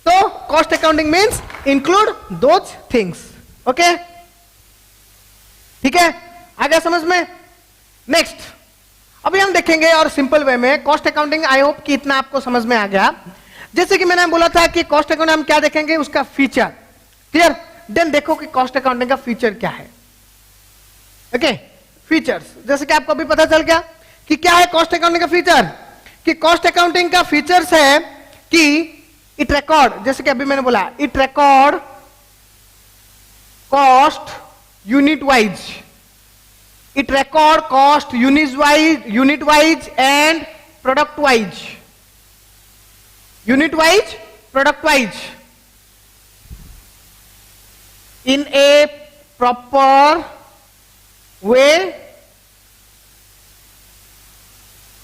तो cost accounting means include those things, okay, ठीक है। आ गया समझ में। नेक्स्ट अभी हम देखेंगे और सिंपल वे में कॉस्ट अकाउंटिंग। आई होप कि इतना आपको समझ में आ गया। जैसे कि मैंने बोला था कि कॉस्ट अकाउंटिंग हम क्या देखेंगे, उसका फीचर, क्लियर। देन देखो कि कॉस्ट अकाउंटिंग का फीचर क्या है, ओके। फीचर्स जैसे कि आपको अभी पता चल गया कि क्या है कॉस्ट अकाउंटिंग का फीचर, कि कॉस्ट अकाउंटिंग का फीचर्स है कि इट रिकॉर्ड, जैसे कि अभी मैंने बोला, it record cost unit wise, it record cost unit wise and product wise, unit wise product wise in a proper way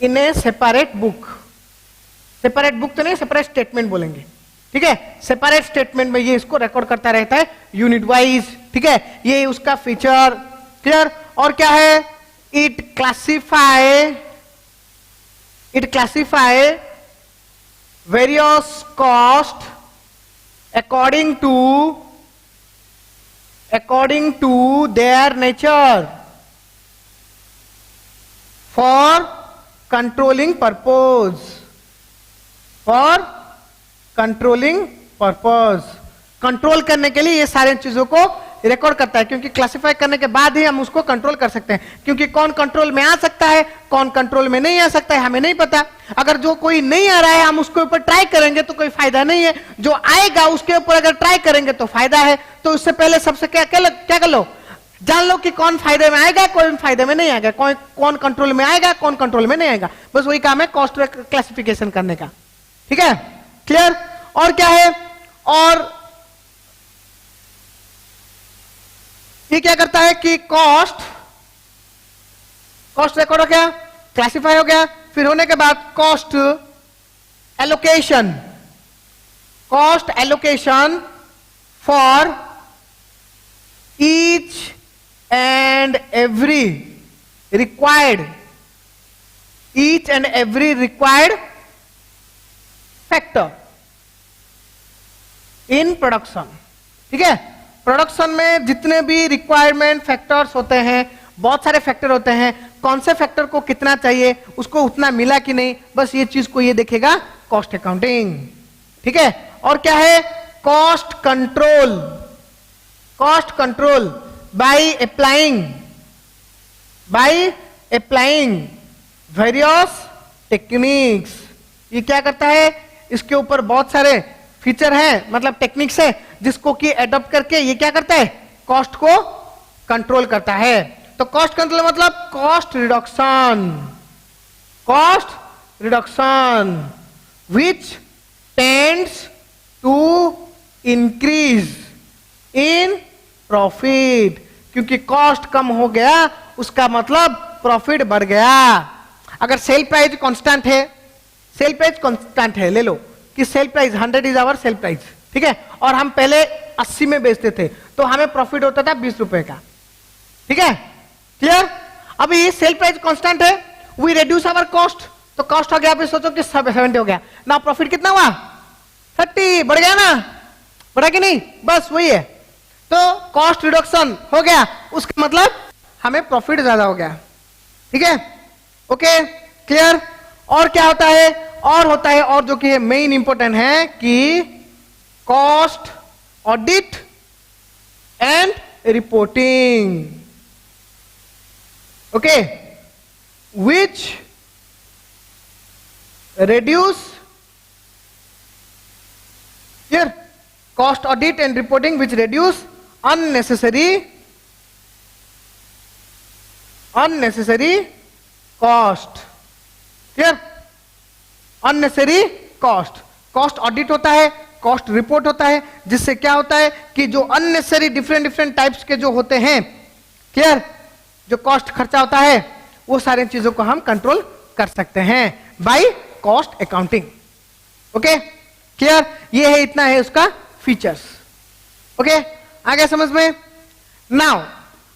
in a separate book। Separate book तो नहीं, सेपरेट स्टेटमेंट बोलेंगे, ठीक है। सेपरेट स्टेटमेंट में ये इसको रिकॉर्ड करता रहता है यूनिट वाइज, ठीक है। ये उसका फीचर, क्लियर। और क्या है, it classify various cost according to their nature for controlling purpose, control करने के लिए ये सारे चीजों को रिकॉर्ड करता है, क्योंकि क्लासिफाई करने के बाद ही हम उसको कंट्रोल कर सकते हैं। क्योंकि कौन कंट्रोल में आ सकता है, कौन कंट्रोल में नहीं आ सकता है, हमें नहीं पता। अगर जो कोई नहीं आ रहा है हम उसके ऊपर ट्राई करेंगे तो कोई फायदा नहीं है, जो आएगा उसके ऊपर अगर ट्राई करेंगे तो फायदा है। तो उससे पहले सबसे क्या कर लो, जान लो कि कौन फायदे में आएगा, कौन फायदे में नहीं आएगा, कौन कंट्रोल में आएगा, कौन कंट्रोल में नहीं आएगा। बस वही काम है कॉस्ट क्लासिफिकेशन करने का, ठीक है, क्लियर। और क्या है, और ये क्या करता है कि कॉस्ट रिकॉर्ड हो गया, क्लासिफाई हो गया, फिर होने के बाद cost allocation for each and every required factor in production, ठीक है। प्रोडक्शन में जितने भी रिक्वायरमेंट फैक्टर्स होते हैं, बहुत सारे फैक्टर होते हैं, कौन से फैक्टर को कितना चाहिए, उसको उतना मिला कि नहीं, बस ये चीज को ये देखेगा कॉस्ट अकाउंटिंग, ठीक है। और क्या है, cost control by applying various techniques. ये क्या करता है, इसके ऊपर बहुत सारे फीचर है, मतलब टेक्निक्स है, जिसको कि एडॉप्ट करके ये क्या करता है, कॉस्ट को कंट्रोल करता है। तो कॉस्ट कंट्रोल मतलब cost reduction which tends to increase in profit. क्योंकि कॉस्ट कम हो गया उसका मतलब प्रॉफिट बढ़ गया। अगर सेल प्राइस कांस्टेंट है, ले लो कि sale price 100 is our sale price, ठीक है, और हम पहले 80 में बेचते थे तो हमें प्रॉफिट होता था 20 रुपए का, ठीक है, क्लियर। अभी ये सेल प्राइस कांस्टेंट है, वी रिड्यूस आवर कॉस्ट, तो कॉस्ट हो गया, अभी सोचो कि 70 हो गया ना, प्रॉफिट कितना हुआ 30, बढ़ गया ना, बढ़ा कि नहीं, बस वही है। तो कॉस्ट रिडक्शन हो गया, उसका मतलब हमें प्रॉफिट ज्यादा हो गया, ठीक है, ओके, क्लियर। और क्या होता है, और जो कि मेन इंपॉर्टेंट है कि cost audit and reporting. Okay, which reduce here cost audit and reporting which reduce unnecessary cost. here unnecessary cost audit होता है, कॉस्ट रिपोर्ट होता है, जिससे क्या होता है कि जो अननेसेसरी डिफरेंट टाइप्स के जो होते हैं, क्लियर, जो कॉस्ट खर्चा होता है, वो सारी चीजों को हम कंट्रोल कर सकते हैं by cost accounting. Okay, clear, ये है, इतना है उसका फीचर्स. ओके, आगे समझ में. नाउ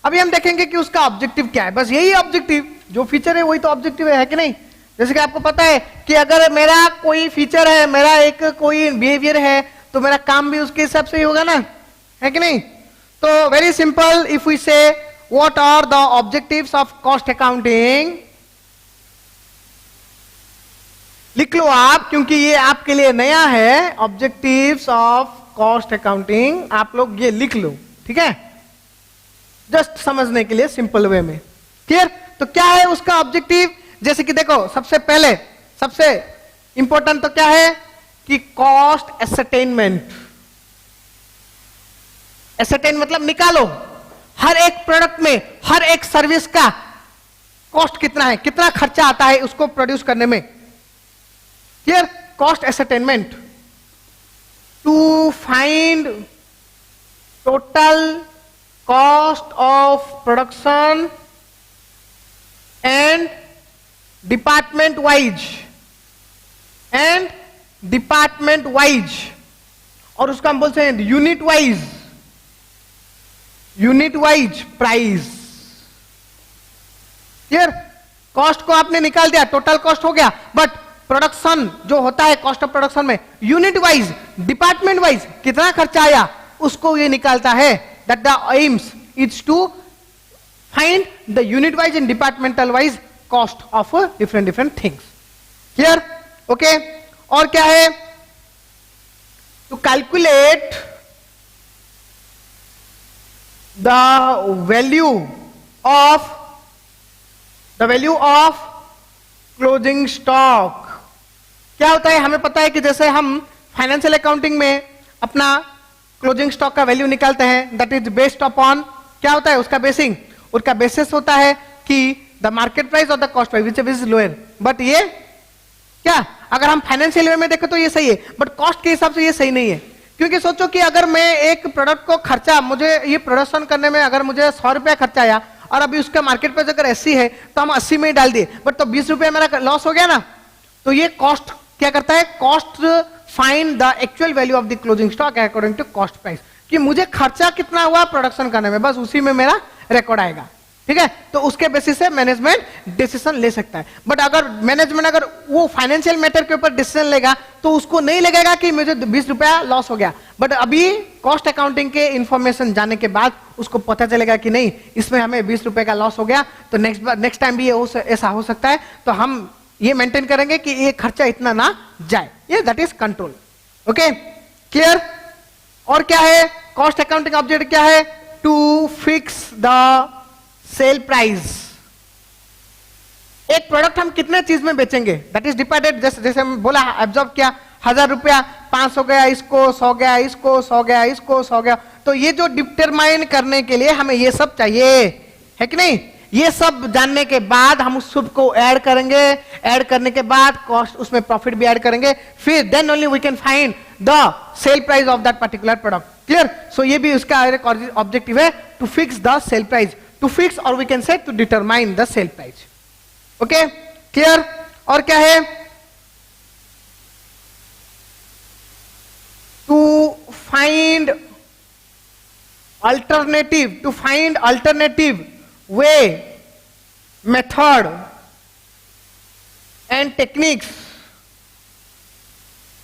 अभी हम देखेंगे कि उसका ऑब्जेक्टिव क्या है. बस यही ऑब्जेक्टिव, जो फीचर है वही तो ऑब्जेक्टिव है कि नहीं. जैसे कि आपको पता है कि अगर मेरा कोई फीचर है, मेरा एक कोई बिहेवियर है, तो मेरा काम भी उसके हिसाब से ही होगा ना, है कि नहीं. तो very simple, if we say what are the objectives of cost accounting, लिख लो आप, क्योंकि ये आपके लिए नया है. ऑब्जेक्टिव्स ऑफ कॉस्ट अकाउंटिंग आप लोग ये लिख लो, ठीक है, जस्ट समझने के लिए सिंपल वे में. क्लियर. तो क्या है उसका ऑब्जेक्टिव. जैसे कि देखो, सबसे पहले सबसे इंपॉर्टेंट तो क्या है कि कॉस्ट एसेटेनमेंट. एसेटेन मतलब निकालो, हर एक प्रोडक्ट में, हर एक सर्विस का कॉस्ट कितना है, कितना खर्चा आता है उसको प्रोड्यूस करने में. Here cost ascertainment to find total cost of production and department wise और उसका हम बोलते हैं unit wise price. Clear. Cost को आपने निकाल दिया, टोटल कॉस्ट हो गया, बट प्रोडक्शन जो होता है, कॉस्ट ऑफ प्रोडक्शन में यूनिट वाइज, डिपार्टमेंट वाइज कितना खर्चा आया उसको ये निकालता है. That the aims is to find the unit wise and departmental wise cost of different things. Clear. Okay, और क्या है, to calculate the value of closing stock. क्या होता है, हमें पता है कि जैसे हम फाइनेंशियल अकाउंटिंग में अपना क्लोजिंग स्टॉक का वैल्यू निकालते हैं, दैट इज बेस्ड अपॉन, क्या होता है उसका बेसिंग, उसका बेसिस होता है कि द मार्केट प्राइस और the cost price which is lower. But ये क्या, अगर हम फाइनेंशियल वे में देखें तो ये सही है, बट कॉस्ट के हिसाब से ये सही नहीं है. क्योंकि सोचो कि अगर मैं एक प्रोडक्ट को खर्चा, मुझे ये प्रोडक्शन करने में अगर मुझे 100 रुपया खर्चा आया और अभी उसका मार्केट प्राइस अगर 80 है तो हम 80 में ही डाल दिए, बट तो 20 रुपया मेरा लॉस हो गया ना. तो ये कॉस्ट क्या करता है, cost find the actual value of the closing stock according to cost price, कि मुझे खर्चा कितना हुआ प्रोडक्शन करने में, बस उसी में मेरा रिकॉर्ड आएगा. ठीक है, तो उसके बेसिस से मैनेजमेंट डिसीजन ले सकता है. बट अगर मैनेजमेंट अगर वो फाइनेंशियल मैटर के ऊपर डिसीजन लेगा तो उसको नहीं लगेगा कि मुझे 20 रुपया लॉस हो गया, बट अभी कॉस्ट अकाउंटिंग के इंफॉर्मेशन जाने के बाद उसको पता चलेगा कि नहीं, इसमें हमें 20 रुपए का लॉस हो गया, तो नेक्स्ट टाइम भी ऐसा हो सकता है, तो हम ये मेंटेन करेंगे कि ये खर्चा इतना ना जाए. ये that is control. Okay, clear. और क्या है कॉस्ट अकाउंटिंग ऑब्जेक्ट, क्या है, to fix the sale price. एक प्रोडक्ट हम कितने चीज में बेचेंगे, दैट इज डिपेंडेंट. जैसे हम बोला, एब्जॉर्ब किया 1000 रुपया, 500 गया इसको, 100 गया इसको, 100 गया इसको, 100 गया. तो ये जो डिटरमाइन करने के लिए हमें ये सब चाहिए, है कि नहीं. ये सब जानने के बाद हम उस सब को ऐड करेंगे, ऐड करने के बाद कॉस्ट, उसमें प्रॉफिट भी ऐड करेंगे, फिर then only we can find the sale price of that particular product. Clear. So ये भी उसका ऑब्जेक्टिव है, to fix the sale price, to fix और we can say to determine the sale price. Okay, clear. और क्या है, to find alternative way, method and techniques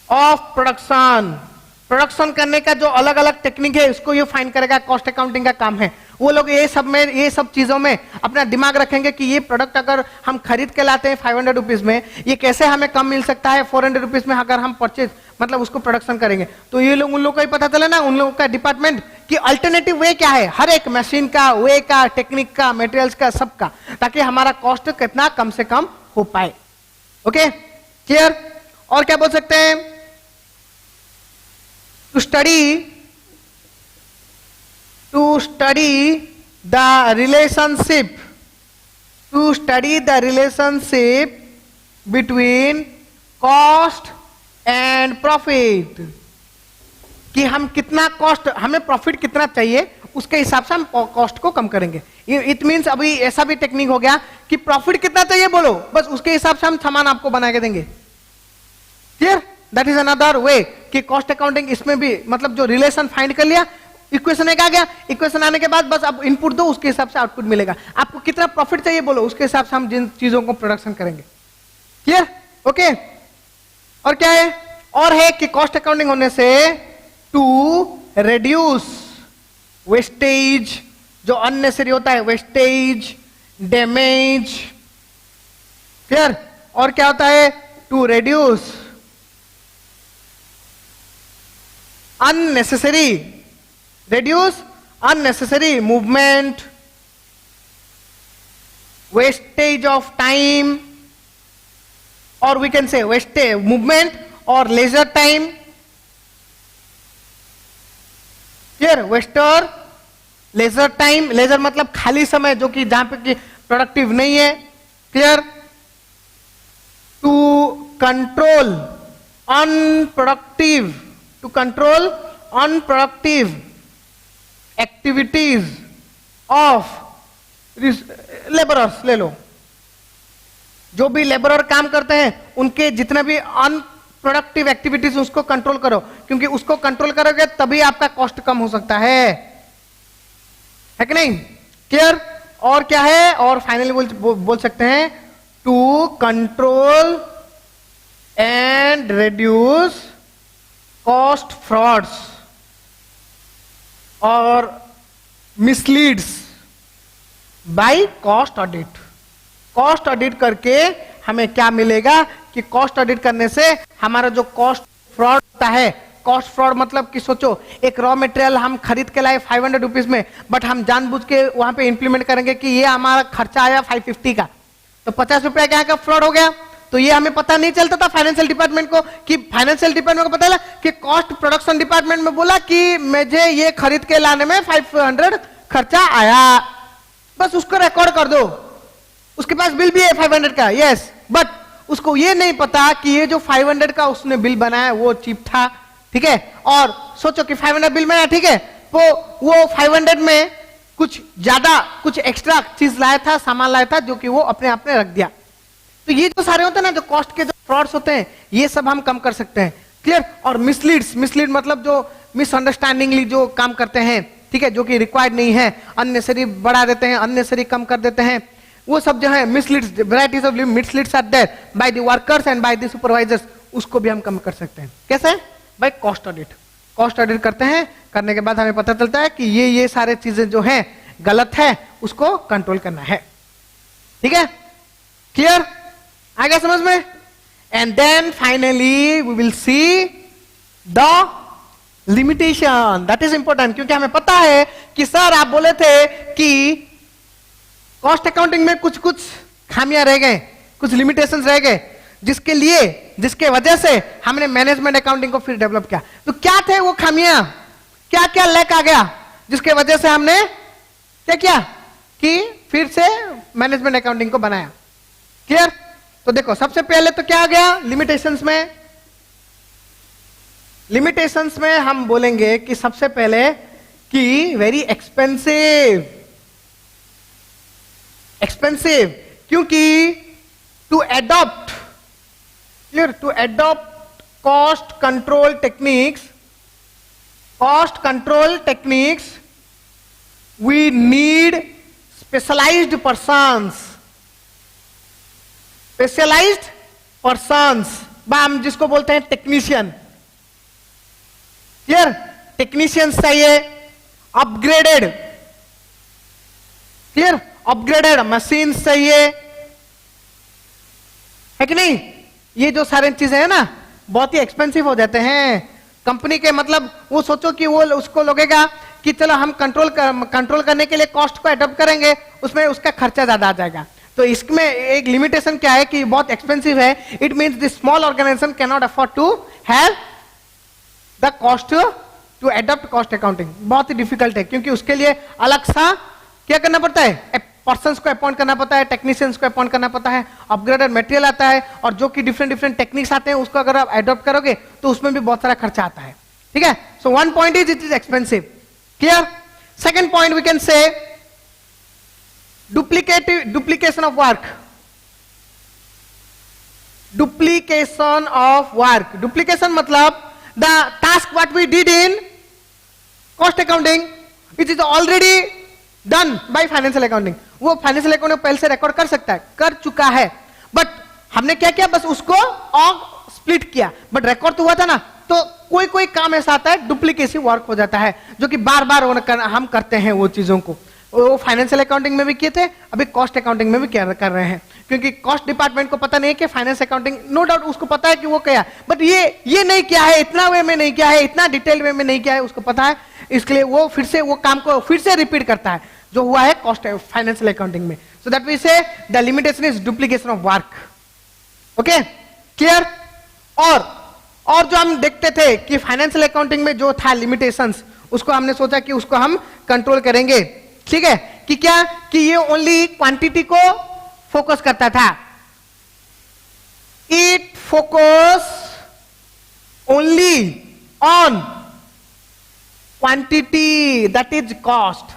of production करने का जो अलग अलग टेक्निक है उसको ये फाइंड करेगा. कॉस्ट अकाउंटिंग का काम है. वो लोग ये सब चीजों में अपना दिमाग रखेंगे कि ये प्रोडक्ट अगर हम खरीद के लाते हैं 500 रुपीज में, ये कैसे हमें कम मिल सकता है 400 रुपीज में अगर हम परचेज मतलब उसको प्रोडक्शन करेंगे। तो ये लोग, उन लोगों को ही पता चले ना, उन लोगों का डिपार्टमेंट कि अल्टरनेटिव वे क्या है, हर एक मशीन का, वे का, टेक्निक का, मटेरियल्स का, सबका, ताकि हमारा कॉस्ट कितना कम से कम हो पाए। Okay, clear? और क्या बोल सकते हैं? To study the relationship between cost and profit, कि हम कितना कॉस्ट, हमें प्रॉफिट कितना चाहिए, उसके हिसाब से हम कॉस्ट को कम करेंगे। इट मींस अभी ऐसा भी टेक्निक हो गया कि प्रॉफिट कितना चाहिए बोलो, बस उसके हिसाब से हम सामान आपको बना के देंगे। Clear? That is another way कि कॉस्ट अकाउंटिंग, इसमें भी मतलब जो रिलेशन फाइंड कर लिया, इक्वेशन एक आ गया, इक्वेशन आने के बाद बस आप इनपुट दो, उसके हिसाब से आउटपुट मिलेगा। आपको कितना प्रॉफिट चाहिए बोलो, उसके हिसाब से हम जिन चीजों को प्रोडक्शन करेंगे। क्लियर? ओके। और क्या है? और है कि कॉस्ट अकाउंटिंग होने से टू रिड्यूस वेस्टेज, जो अननेसेसरी होता है, वेस्टेज, डैमेज। क्लियर? और क्या होता है? To reduce unnecessary movement, wastage of time, or we can say wastage movement or leisure time. Clear? waste और leisure time, leisure मतलब खाली समय जो कि जहां पे कि प्रोडक्टिव नहीं है। Clear? To control unproductive activities of labourers. ले लो, जो भी लेबरर काम करते हैं उनके जितने भी अनप्रोडक्टिव एक्टिविटीज, उसको कंट्रोल करो, क्योंकि उसको कंट्रोल करोगे तभी आपका कॉस्ट कम हो सकता है कि नहीं? क्लियर? और क्या है? और फाइनली बोल सकते हैं to control and reduce cost frauds और misleads by cost audit. Cost audit करके हमें क्या मिलेगा कि कॉस्ट ऑडिट करने से हमारा जो कॉस्ट फ्रॉड होता है, कॉस्ट फ्रॉड मतलब कि सोचो एक रॉ मटेरियल हम खरीद के लाए 500 रुपीज में, बट हम जानबूझ के वहां पे इंप्लीमेंट करेंगे कि ये हमारा खर्चा आया 550 का, तो 50 रुपए का फ्रॉड हो गया। तो ये हमें पता नहीं चलता था फाइनेंशियल डिपार्टमेंट को, कि फाइनेंशियल डिपार्टमेंट को पता चला कि कॉस्ट प्रोडक्शन डिपार्टमेंट में बोला कि मुझे ये खरीद के लाने में 500 खर्चा आया, बस उसको रिकॉर्ड कर दो, उसके पास बिल भी है 500 का, यस, बट उसको ये नहीं पता कि ये जो 500 का उसने बिल बनाया वो चीप था। ठीक है? और सोचो कि 500 बिल बनाया, ठीक है, तो वो 500 में कुछ ज्यादा, कुछ एक्स्ट्रा चीज लाया था, सामान लाया था, जो कि वो अपने आप में रख दिया। तो ये जो सारे होते हैं ना, जो कॉस्ट के जो फ्रॉड्स होते हैं, ये सब हम कम कर सकते हैं। क्लियर? और मिसलीड मतलब जो मिसअंडरस्टैंडिंगली जो काम करते हैं, ठीक है, जो कि रिक्वायर्ड नहीं है, अननेसेसरी बढ़ा देते हैं, अननेसेसरी कम कर देते हैं, वो सब जो है misleads, varieties of misleads are there by the workers and by the supervisors, उसको भी हम कम कर सकते हैं। कैसे? By cost audit. Cost audit करते हैं, करने के बाद हमें पता चलता है कि ये सारे चीजें जो हैं गलत है, उसको कंट्रोल करना है। ठीक है? क्लियर? आ गया समझ में? And then finally we will see the limitation. That is important, क्योंकि हमें पता है कि सर आप बोले थे कि कॉस्ट अकाउंटिंग में कुछ कुछ खामियां रह गए, कुछ लिमिटेशंस रह गए, जिसके वजह से हमने मैनेजमेंट अकाउंटिंग को फिर डेवलप किया। तो क्या थे वो खामियां, क्या क्या लैक आ गया, जिसके वजह से हमने क्या किया कि फिर से मैनेजमेंट अकाउंटिंग को बनाया। क्लियर? तो देखो, सबसे पहले तो क्या आ गया लिमिटेशंस में हम बोलेंगे कि सबसे पहले कि वेरी एक्सपेंसिव, क्योंकि to adopt cost control techniques we need specialised persons, हम जिसको बोलते हैं टेक्नीशियन। क्लियर? टेक्नीशियंस चाहिए, अपग्रेडेड क्लियर? अपग्रेडेड मशीन चाहिए, है कि नहीं? ये जो सारी चीजें है ना बहुत ही एक्सपेंसिव हो जाते हैं कंपनी के, मतलब वो सोचो कि वो उसको लगेगा कि चलो हम कंट्रोल करने के लिए कॉस्ट को एडॉप्ट करेंगे, उसमें उसका खर्चा ज्यादा आ जाएगा। तो इसमें एक लिमिटेशन क्या है कि बहुत एक्सपेंसिव है। It means the small organisation can not afford to have the cost to adopt cost accounting. बहुत ही डिफिकल्ट है, क्योंकि उसके लिए अलग सा क्या करना पड़ता है, पर्सन्स को अपॉइंट करना पड़ता है, टेक्नीशियंस को अपॉइंट करना पड़ता है, अपग्रेडेड मटेरियल आता है, और जो कि डिफरेंट टेक्निक्स आते हैं उसको अगर आप एडॉप्ट करोगे तो उसमें भी बहुत सारा खर्चा आता है। ठीक है? So one point is it is expensive. Clear? Second point we can say duplication of work. Duplication of work. Duplication मतलब the task what we did in cost accounting, which is already done by financial accounting. वो फाइनेंशियल अकाउंटिंग पहले से रिकॉर्ड कर सकता है, कर चुका है, बट हमने क्या किया, बस उसको और स्प्लिट किया, बट रिकॉर्ड तो हुआ था ना। तो कोई काम ऐसा आता है डुप्लीकेसिव वर्क हो जाता है, जो कि बार बार हम करते हैं वो चीजों को। वो फाइनेंशियल अकाउंटिंग में भी किए थे, अभी कॉस्ट अकाउंटिंग में भी कर रहे हैं, क्योंकि कॉस्ट डिपार्टमेंट को पता नहीं है कि फाइनेंस अकाउंटिंग, नो डाउट उसको पता है कि वो क्या है, बट ये नहीं किया है, इतना वे में नहीं किया है, इतना डिटेल वे में नहीं किया है, उसको पता है, इसलिए वो फिर से वो काम को फिर से रिपीट करता है जो हुआ है कॉस्ट फाइनेंशियल अकाउंटिंग में। सो दैट वी से the limitation is duplication of work. Okay, clear? और जो हम देखते थे कि फाइनेंशियल अकाउंटिंग में जो था लिमिटेशंस, उसको हमने सोचा कि उसको हम कंट्रोल करेंगे। ठीक है? कि क्या, कि ये ओनली क्वांटिटी को फोकस करता था, it focus only on quantity, that is cost.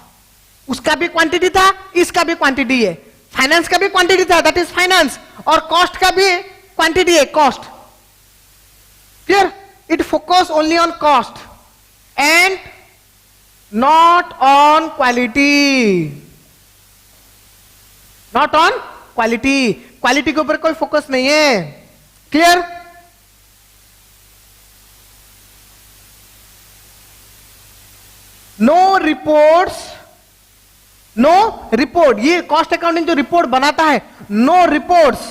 उसका भी क्वांटिटी था, इसका भी क्वांटिटी है, फाइनेंस का भी क्वांटिटी था, दैट इज फाइनेंस, और कॉस्ट का भी क्वांटिटी है, cost. Clear? It focus only on cost and not on quality, not on quality, quality के ऊपर कोई फोकस नहीं है। क्लियर? नो रिपोर्ट, ये कॉस्ट अकाउंटिंग जो रिपोर्ट बनाता है, no reports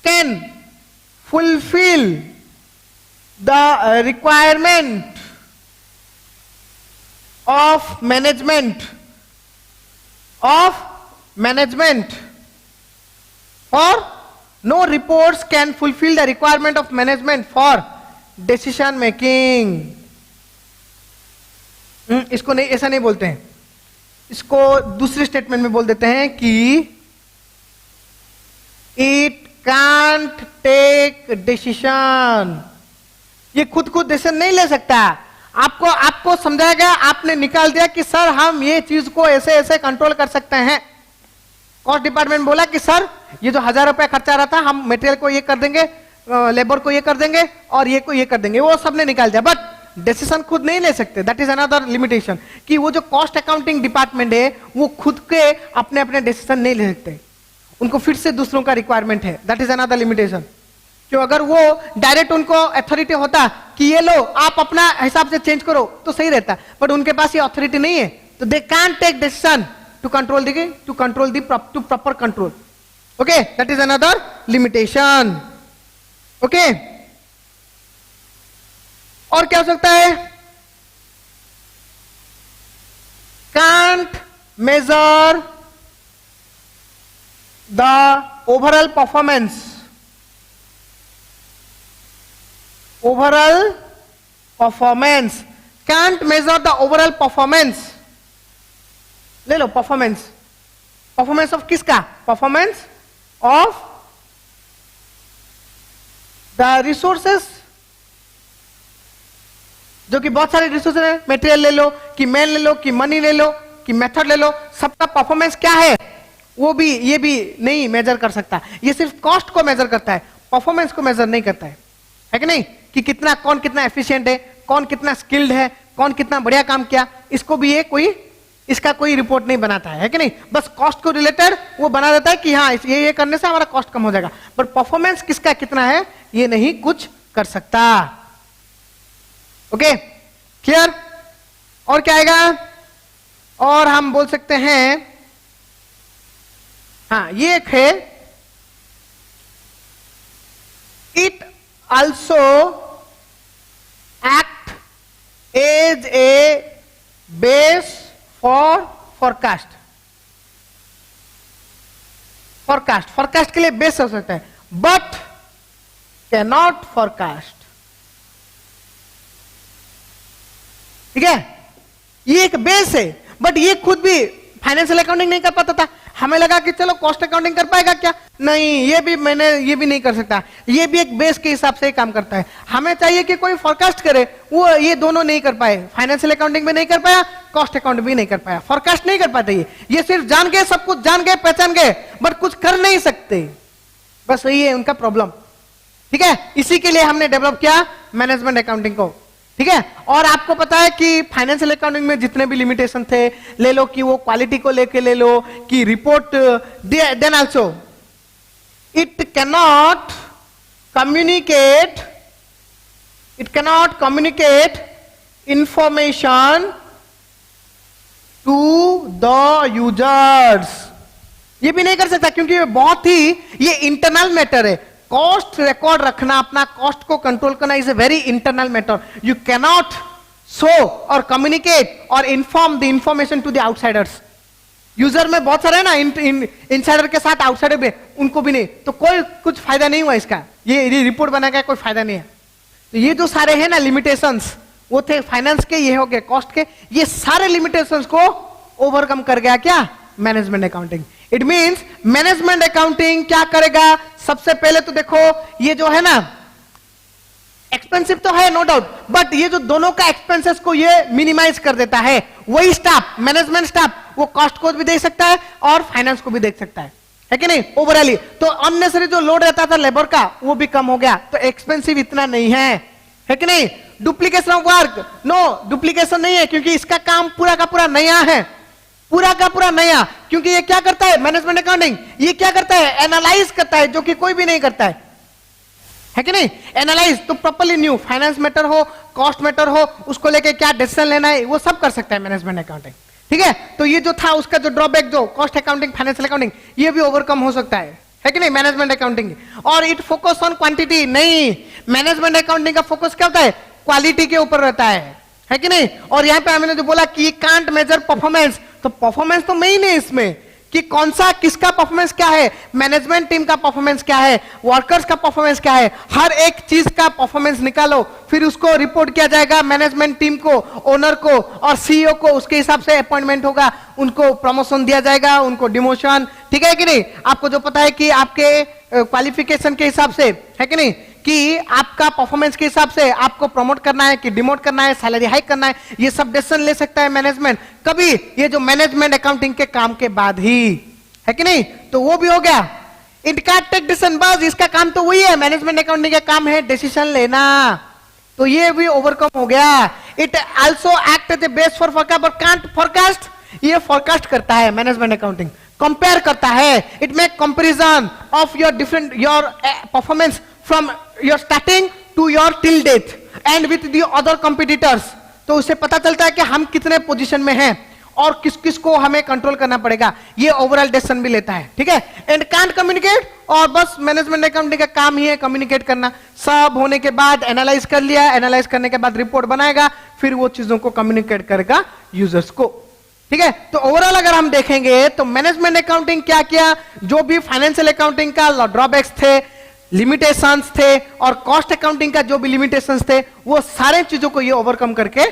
can fulfil the requirement of management or no reports can fulfill the requirement of management for decision making. इसको नहीं, ऐसा नहीं बोलते हैं, इसको दूसरे स्टेटमेंट में बोल देते हैं कि it can't take decision, ये खुद डिसीजन नहीं ले सकता। आपको समझाएगा, आपने निकाल दिया कि सर हम ये चीज को ऐसे ऐसे कंट्रोल कर सकते हैं। कॉस्ट डिपार्टमेंट बोला कि सर ये जो 1000 रुपया खर्चा रहा था, हम मटेरियल को ये कर देंगे, लेबर को ये कर देंगे, और ये को ये कर देंगे, वो सबने निकाल दिया, बट डिसीजन खुद नहीं ले सकते। दैट इज अनदर लिमिटेशन, कि वो जो कॉस्ट अकाउंटिंग डिपार्टमेंट है वो खुद के अपने डिसीजन नहीं ले सकते, उनको फिर से दूसरों का रिक्वायरमेंट है। That is another limitation. क्यों? अगर वो डायरेक्ट उनको अथॉरिटी होता कि ये लो आप अपना हिसाब से चेंज करो तो सही रहता, बट उनके पास ये अथॉरिटी नहीं है, तो they can take decision to control to proper control. Okay, that is another limitation. Okay, और क्या हो सकता है? Can't measure the overall performance, can't measure the overall performance। ले लो परफॉर्मेंस ऑफ किसका? परफॉर्मेंस ऑफ द रिसोर्सेस, जो कि बहुत सारे रिसोर्सेस हैं, मटेरियल ले लो, कि मैन ले लो, कि मनी ले लो, कि मेथड ले लो, सबका परफॉर्मेंस क्या है वो भी ये भी नहीं मेजर कर सकता। ये सिर्फ कॉस्ट को मेजर करता है, परफॉर्मेंस को मेजर नहीं करता है कि नहीं? कि कौन कितना एफिशिएंट है, कौन कितना स्किल्ड है, कौन कितना बढ़िया काम किया, इसको भी इसका कोई रिपोर्ट नहीं बनाता है कि नहीं? बस कॉस्ट को रिलेटेड वो बना देता है कि हाँ ये करने से हमारा कॉस्ट कम हो जाएगा, बट परफॉर्मेंस किसका कितना है ये नहीं कुछ कर सकता। Okay, clear? और क्या आएगा? और हम बोल सकते हैं हाँ, ये एक है, it also act as a base for forecast. Forecast के लिए बेस हो सकता है, बट कैन नॉट फोरकास्ट। ठीक है, ये एक बेस है, बट ये खुद भी फाइनेंशियल अकाउंटिंग नहीं कर पाता था। हमें लगा कि चलो कॉस्ट अकाउंटिंग कर पाएगा क्या, नहीं, ये भी नहीं कर सकता। ये भी एक बेस के हिसाब से ही काम करता है। हमें चाहिए कि कोई फोरकास्ट करे, वो ये दोनों नहीं कर पाए, फाइनेंशियल अकाउंटिंग भी नहीं कर पाया, कॉस्ट अकाउंट भी नहीं कर पाया, फोरकास्ट नहीं कर पाते। ये सिर्फ जान गए, सब कुछ जान गए, पहचान गए, बट कुछ कर नहीं सकते। बस यही है उनका प्रॉब्लम। ठीक है, इसी के लिए हमने डेवलप किया मैनेजमेंट अकाउंटिंग को। ठीक है, और आपको पता है कि फाइनेंशियल अकाउंटिंग में जितने भी लिमिटेशन थे, ले लो कि वो क्वालिटी को लेके ले लो, कि report, then also it cannot communicate information to the users. ये भी नहीं कर सकता, क्योंकि ये बहुत ही ये इंटरनल मैटर है। कॉस्ट रिकॉर्ड रखना, अपना कॉस्ट को कंट्रोल करना is a very internal matter. You cannot show और कम्युनिकेट और inform the information to the outsiders. User में बहुत सारे ना, इनसाइडर के साथ आउटसाइडर भी, उनको भी नहीं, तो कोई कुछ फायदा नहीं हुआ इसका। ये रिपोर्ट बनाने का कोई फायदा नहीं है। तो ये जो सारे हैं ना लिमिटेशंस, वो थे फाइनेंस के, ये हो गए कॉस्ट के, ये सारे लिमिटेशंस को ओवरकम कर गया क्या, management accounting. It means management accounting क्या करेगा, सबसे पहले तो देखो ये जो है ना, एक्सपेंसिव तो है नो डाउट, बट ये जो दोनों का एक्सपेंसेस को ये मिनिमाइज कर देता है। वही स्टाफ, मैनेजमेंट स्टाफ, वो कॉस्ट को भी देख सकता है और फाइनेंस को भी देख सकता है कि नहीं, ओवरऑली। तो अननेसेसरी जो लोड रहता था लेबर का, वो भी कम हो गया, तो एक्सपेंसिव इतना नहीं है कि नहीं। Duplication of work, no duplication नहीं है, क्योंकि इसका काम पूरा का पूरा नया है, पूरा का पूरा नया। क्योंकि ये क्या करता है मैनेजमेंट अकाउंटिंग, ये क्या करता है, एनालाइज करता है, जो कि कोई भी नहीं करता है कि नहीं। एनालाइज तो प्रॉपर्ली न्यू, फाइनेंस मैटर हो, कॉस्ट मैटर हो, उसको लेके क्या डिसीजन लेना है, वो सब कर सकता है मैनेजमेंट अकाउंटिंग। ठीक है, तो ये जो था उसका जो ड्रॉबैक, जो कॉस्ट अकाउंटिंग, फाइनेंशियल अकाउंटिंग, ये भी ओवरकम हो सकता है कि नहीं मैनेजमेंट अकाउंटिंग। और इट फोकस ऑन क्वांटिटी, नहीं, मैनेजमेंट अकाउंटिंग का फोकस क्या होता है, क्वालिटी के ऊपर रहता है कि नहीं। और यहाँ पे हमने जो बोला कि कांट मेजर परफॉर्मेंस, तो परफॉर्मेंस तो मेन है इसमें, कि कौन सा किसका परफॉर्मेंस क्या है, मैनेजमेंट टीम का परफॉर्मेंस क्या है, वर्कर्स का परफॉर्मेंस क्या है, हर एक चीज का परफॉर्मेंस निकालो, फिर उसको रिपोर्ट किया जाएगा मैनेजमेंट टीम को, ओनर को और सीईओ को। उसके हिसाब से अपॉइंटमेंट होगा, उनको प्रमोशन दिया जाएगा, उनको डिमोशन। ठीक है कि नहीं, आपको जो पता है कि आपके क्वालिफिकेशन के हिसाब से, है कि नहीं, कि आपका परफॉर्मेंस के हिसाब से आपको प्रमोट करना है कि डिमोट करना है, सैलरी हाइक करना है, ये सब डिसीजन ले सकता है मैनेजमेंट। कभी ये जो मैनेजमेंट अकाउंटिंग के काम के बाद ही, है कि नहीं, तो वो भी हो गया। इट कैन टेक डिसीजन, बस इसका काम तो वही है, मैनेजमेंट अकाउंटिंग का काम है डिसीजन लेना, तो ये भी ओवरकम हो गया। It also act as a base for forecast, but can't forecast. ये फोरकास्ट करता है मैनेजमेंट अकाउंटिंग, कंपेयर करता है, it make comparison of your different your performance from your starting to your till date and with the other competitors. तो उसे पता चलता है कि हम कितने पोजीशन में हैं और किस किस को हमें कंट्रोल करना पड़ेगा, ये ओवरऑल डिसीजन भी लेता है। ठीक है, एंड कांट कम्युनिकेट, और बस मैनेजमेंट अकाउंटिंग का काम ही है कम्युनिकेट करना। सब होने के बाद एनालाइज कर लिया, एनालाइज करने के बाद रिपोर्ट बनाएगा, फिर वो चीजों को कम्युनिकेट करेगा यूजर्स को। ठीक है, तो ओवरऑल अगर हम देखेंगे तो मैनेजमेंट अकाउंटिंग क्या किया, जो भी फाइनेंशियल अकाउंटिंग का ड्रॉबैक्स थे, लिमिटेशंस थे, और कॉस्ट अकाउंटिंग का जो भी लिमिटेशंस थे, वो सारे चीजों को ये ओवरकम करके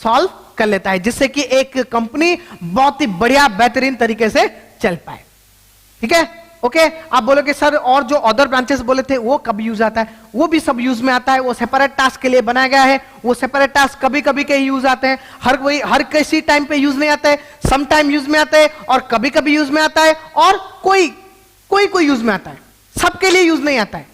सॉल्व कर लेता है, जिससे कि एक कंपनी बहुत ही बढ़िया बेहतरीन तरीके से चल पाए। ठीक है, ओके। आप बोलोगे सर और जो अदर ब्रांचेस बोले थे वो कब यूज आता है, वो भी सब यूज में आता है, वो सेपरेट टास्क के लिए बनाया गया है। वो सेपरेट टास्क कभी कभी के यूज आते हैं, हर किसी टाइम पे यूज नहीं आता है, सम टाइम यूज में आता है, और कभी कभी यूज में आता है, और कोई यूज में आता है, सबके लिए यूज नहीं आता है।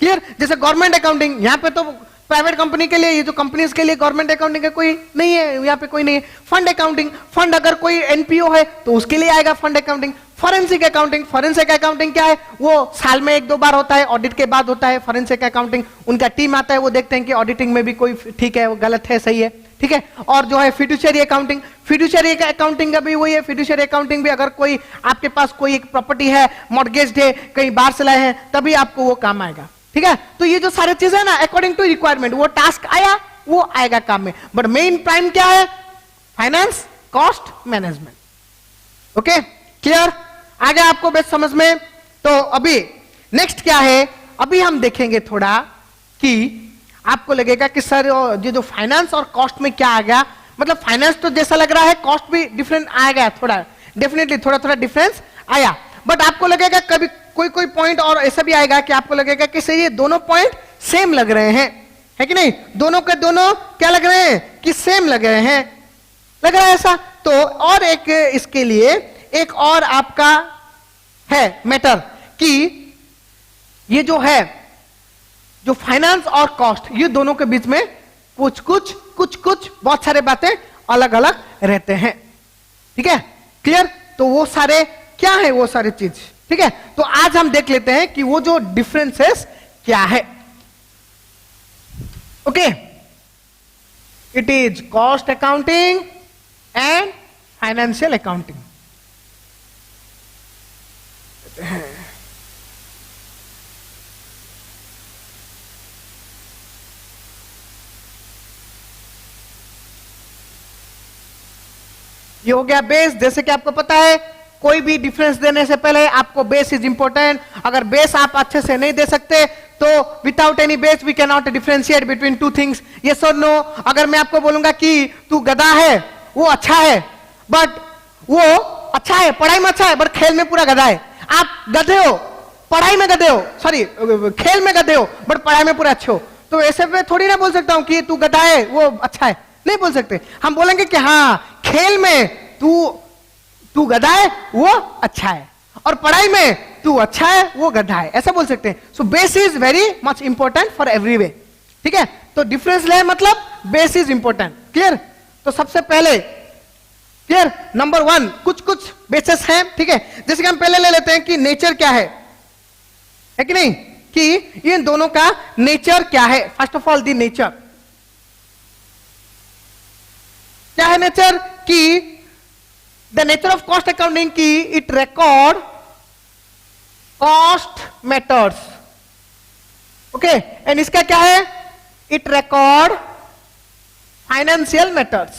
क्लियर, जैसे गवर्नमेंट अकाउंटिंग, यहां पे तो प्राइवेट कंपनी के लिए, ये जो कंपनीज के लिए गवर्नमेंट अकाउंटिंग का कोई नहीं है, यहाँ पे कोई नहीं है। फंड अकाउंटिंग, फंड अगर कोई एनपीओ है तो उसके लिए आएगा fund accounting. Forensic accounting, forensic accounting क्या है, वो साल में 1-2 बार होता है, ऑडिट के बाद होता है फॉरेंसिक अकाउंटिंग। उनका टीम आता है, वो देखते हैं कि ऑडिटिंग में भी कोई ठीक है, वो गलत है, सही है, ठीक है। और जो है फिड्यूशियरी अकाउंटिंग, फिड्यूशियरी अकाउंटिंग का भी वही है। फिड्यूशियरी अकाउंटिंग भी अगर कोई आपके पास कोई एक प्रॉपर्टी है, मॉर्गेज्ड है, कहीं बाहर से लाए हैं, तभी आपको वो काम आएगा, ठीक है। तो ये जो सारे चीजें ना अकॉर्डिंग टू रिक्वायरमेंट, वो टास्क आया वो आएगा काम में। बट मेन प्राइम क्या है, finance cost management. Okay, clear, आ गया आपको बेस्ट समझ में। तो अभी नेक्स्ट क्या है, अभी हम देखेंगे थोड़ा कि आपको लगेगा कि सर ये जो फाइनेंस और कॉस्ट में क्या आ गया, मतलब फाइनेंस तो जैसा लग रहा है, कॉस्ट भी डिफरेंट आ गया, थोड़ा डेफिनेटली थोड़ा थोड़ा डिफरेंस आया। बट आपको लगेगा कभी कोई कोई पॉइंट और ऐसा भी आएगा कि आपको लगेगा कि सही ये दोनों पॉइंट सेम लग रहे हैं, है कि नहीं, दोनों के दोनों क्या लग रहे हैं कि सेम लग रहे हैं, लग रहा है ऐसा। तो और एक इसके लिए एक और आपका है मैटर कि ये जो है, जो फाइनेंस और कॉस्ट, ये दोनों के बीच में कुछ कुछ बहुत सारे बातें अलग अलग रहते हैं, ठीक है, क्लियर। तो वो सारे क्या है, वो सारे चीज, ठीक है। तो आज हम देख लेते हैं कि वो जो डिफरेंसेस क्या है। Okay, it is cost accounting and financial accounting. ये हो गया बेस। जैसे कि आपको पता है कोई भी डिफरेंस देने से पहले आपको बेस इज इंपॉर्टेंट। अगर बेस आप अच्छे से नहीं दे सकते तो without any base we can not differentiate between two things, yes और नो। अगर मैं आपको बोलूंगा कि तू गधा है, वो अच्छा है, बट वो अच्छा है, पढ़ाई में अच्छा है, बट खेल में पूरा गधा है। आप गधे हो, पढ़ाई में गधे हो, सॉरी खेल में गधे हो, बट पढ़ाई में पूरा अच्छे हो, तो ऐसे में थोड़ी ना बोल सकता हूं कि तू गधा है वो अच्छा है, नहीं बोल सकते। हम बोलेंगे कि हाँ खेल में तू गधा है वो अच्छा है, और पढ़ाई में तू अच्छा है वो गधा है, ऐसा बोल सकते हैं। So base is very much important for every way, ठीक है। तो डिफरेंस ले मतलब बेस इज इंपॉर्टेंट, क्लियर। तो सबसे पहले क्लियर, नंबर 1 कुछ बेसिस हैं, ठीक है। जैसे कि हम पहले ले लेते हैं कि नेचर क्या है कि नहीं, कि इन दोनों का नेचर क्या है। First of all the nature क्या है, नेचर की the nature of cost accounting की it record cost matters, okay. And इसका क्या है, इट रिकॉर्ड फाइनेंशियल मैटर्स।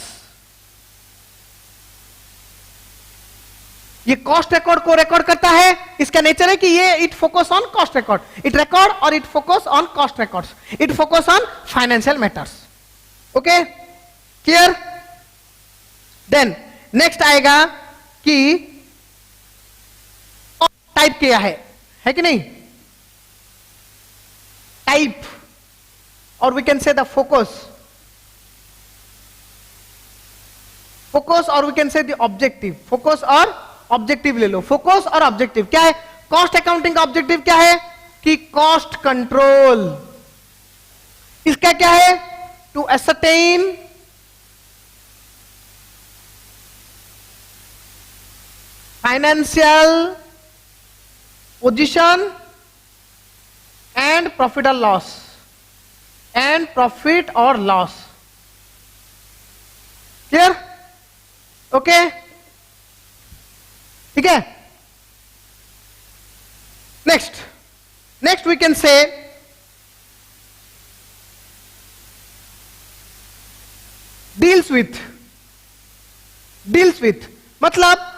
ये कॉस्ट रिकॉर्ड को रिकॉर्ड करता है, इसका नेचर है कि ये it focus on cost record, it record और it focus on cost records, it focus on financial matters, okay, clear. Then next आएगा कि टाइप क्या है कि नहीं, टाइप, और we can say the focus और we can say the objective. Focus और ऑब्जेक्टिव ले लो, फोकस और ऑब्जेक्टिव क्या है। कॉस्ट अकाउंटिंग का ऑब्जेक्टिव क्या है कि कॉस्ट कंट्रोल, इसका क्या है to ascertain financial position and profit और लॉस, क्लियर, ओके, ठीक है। Next we can say deals with मतलब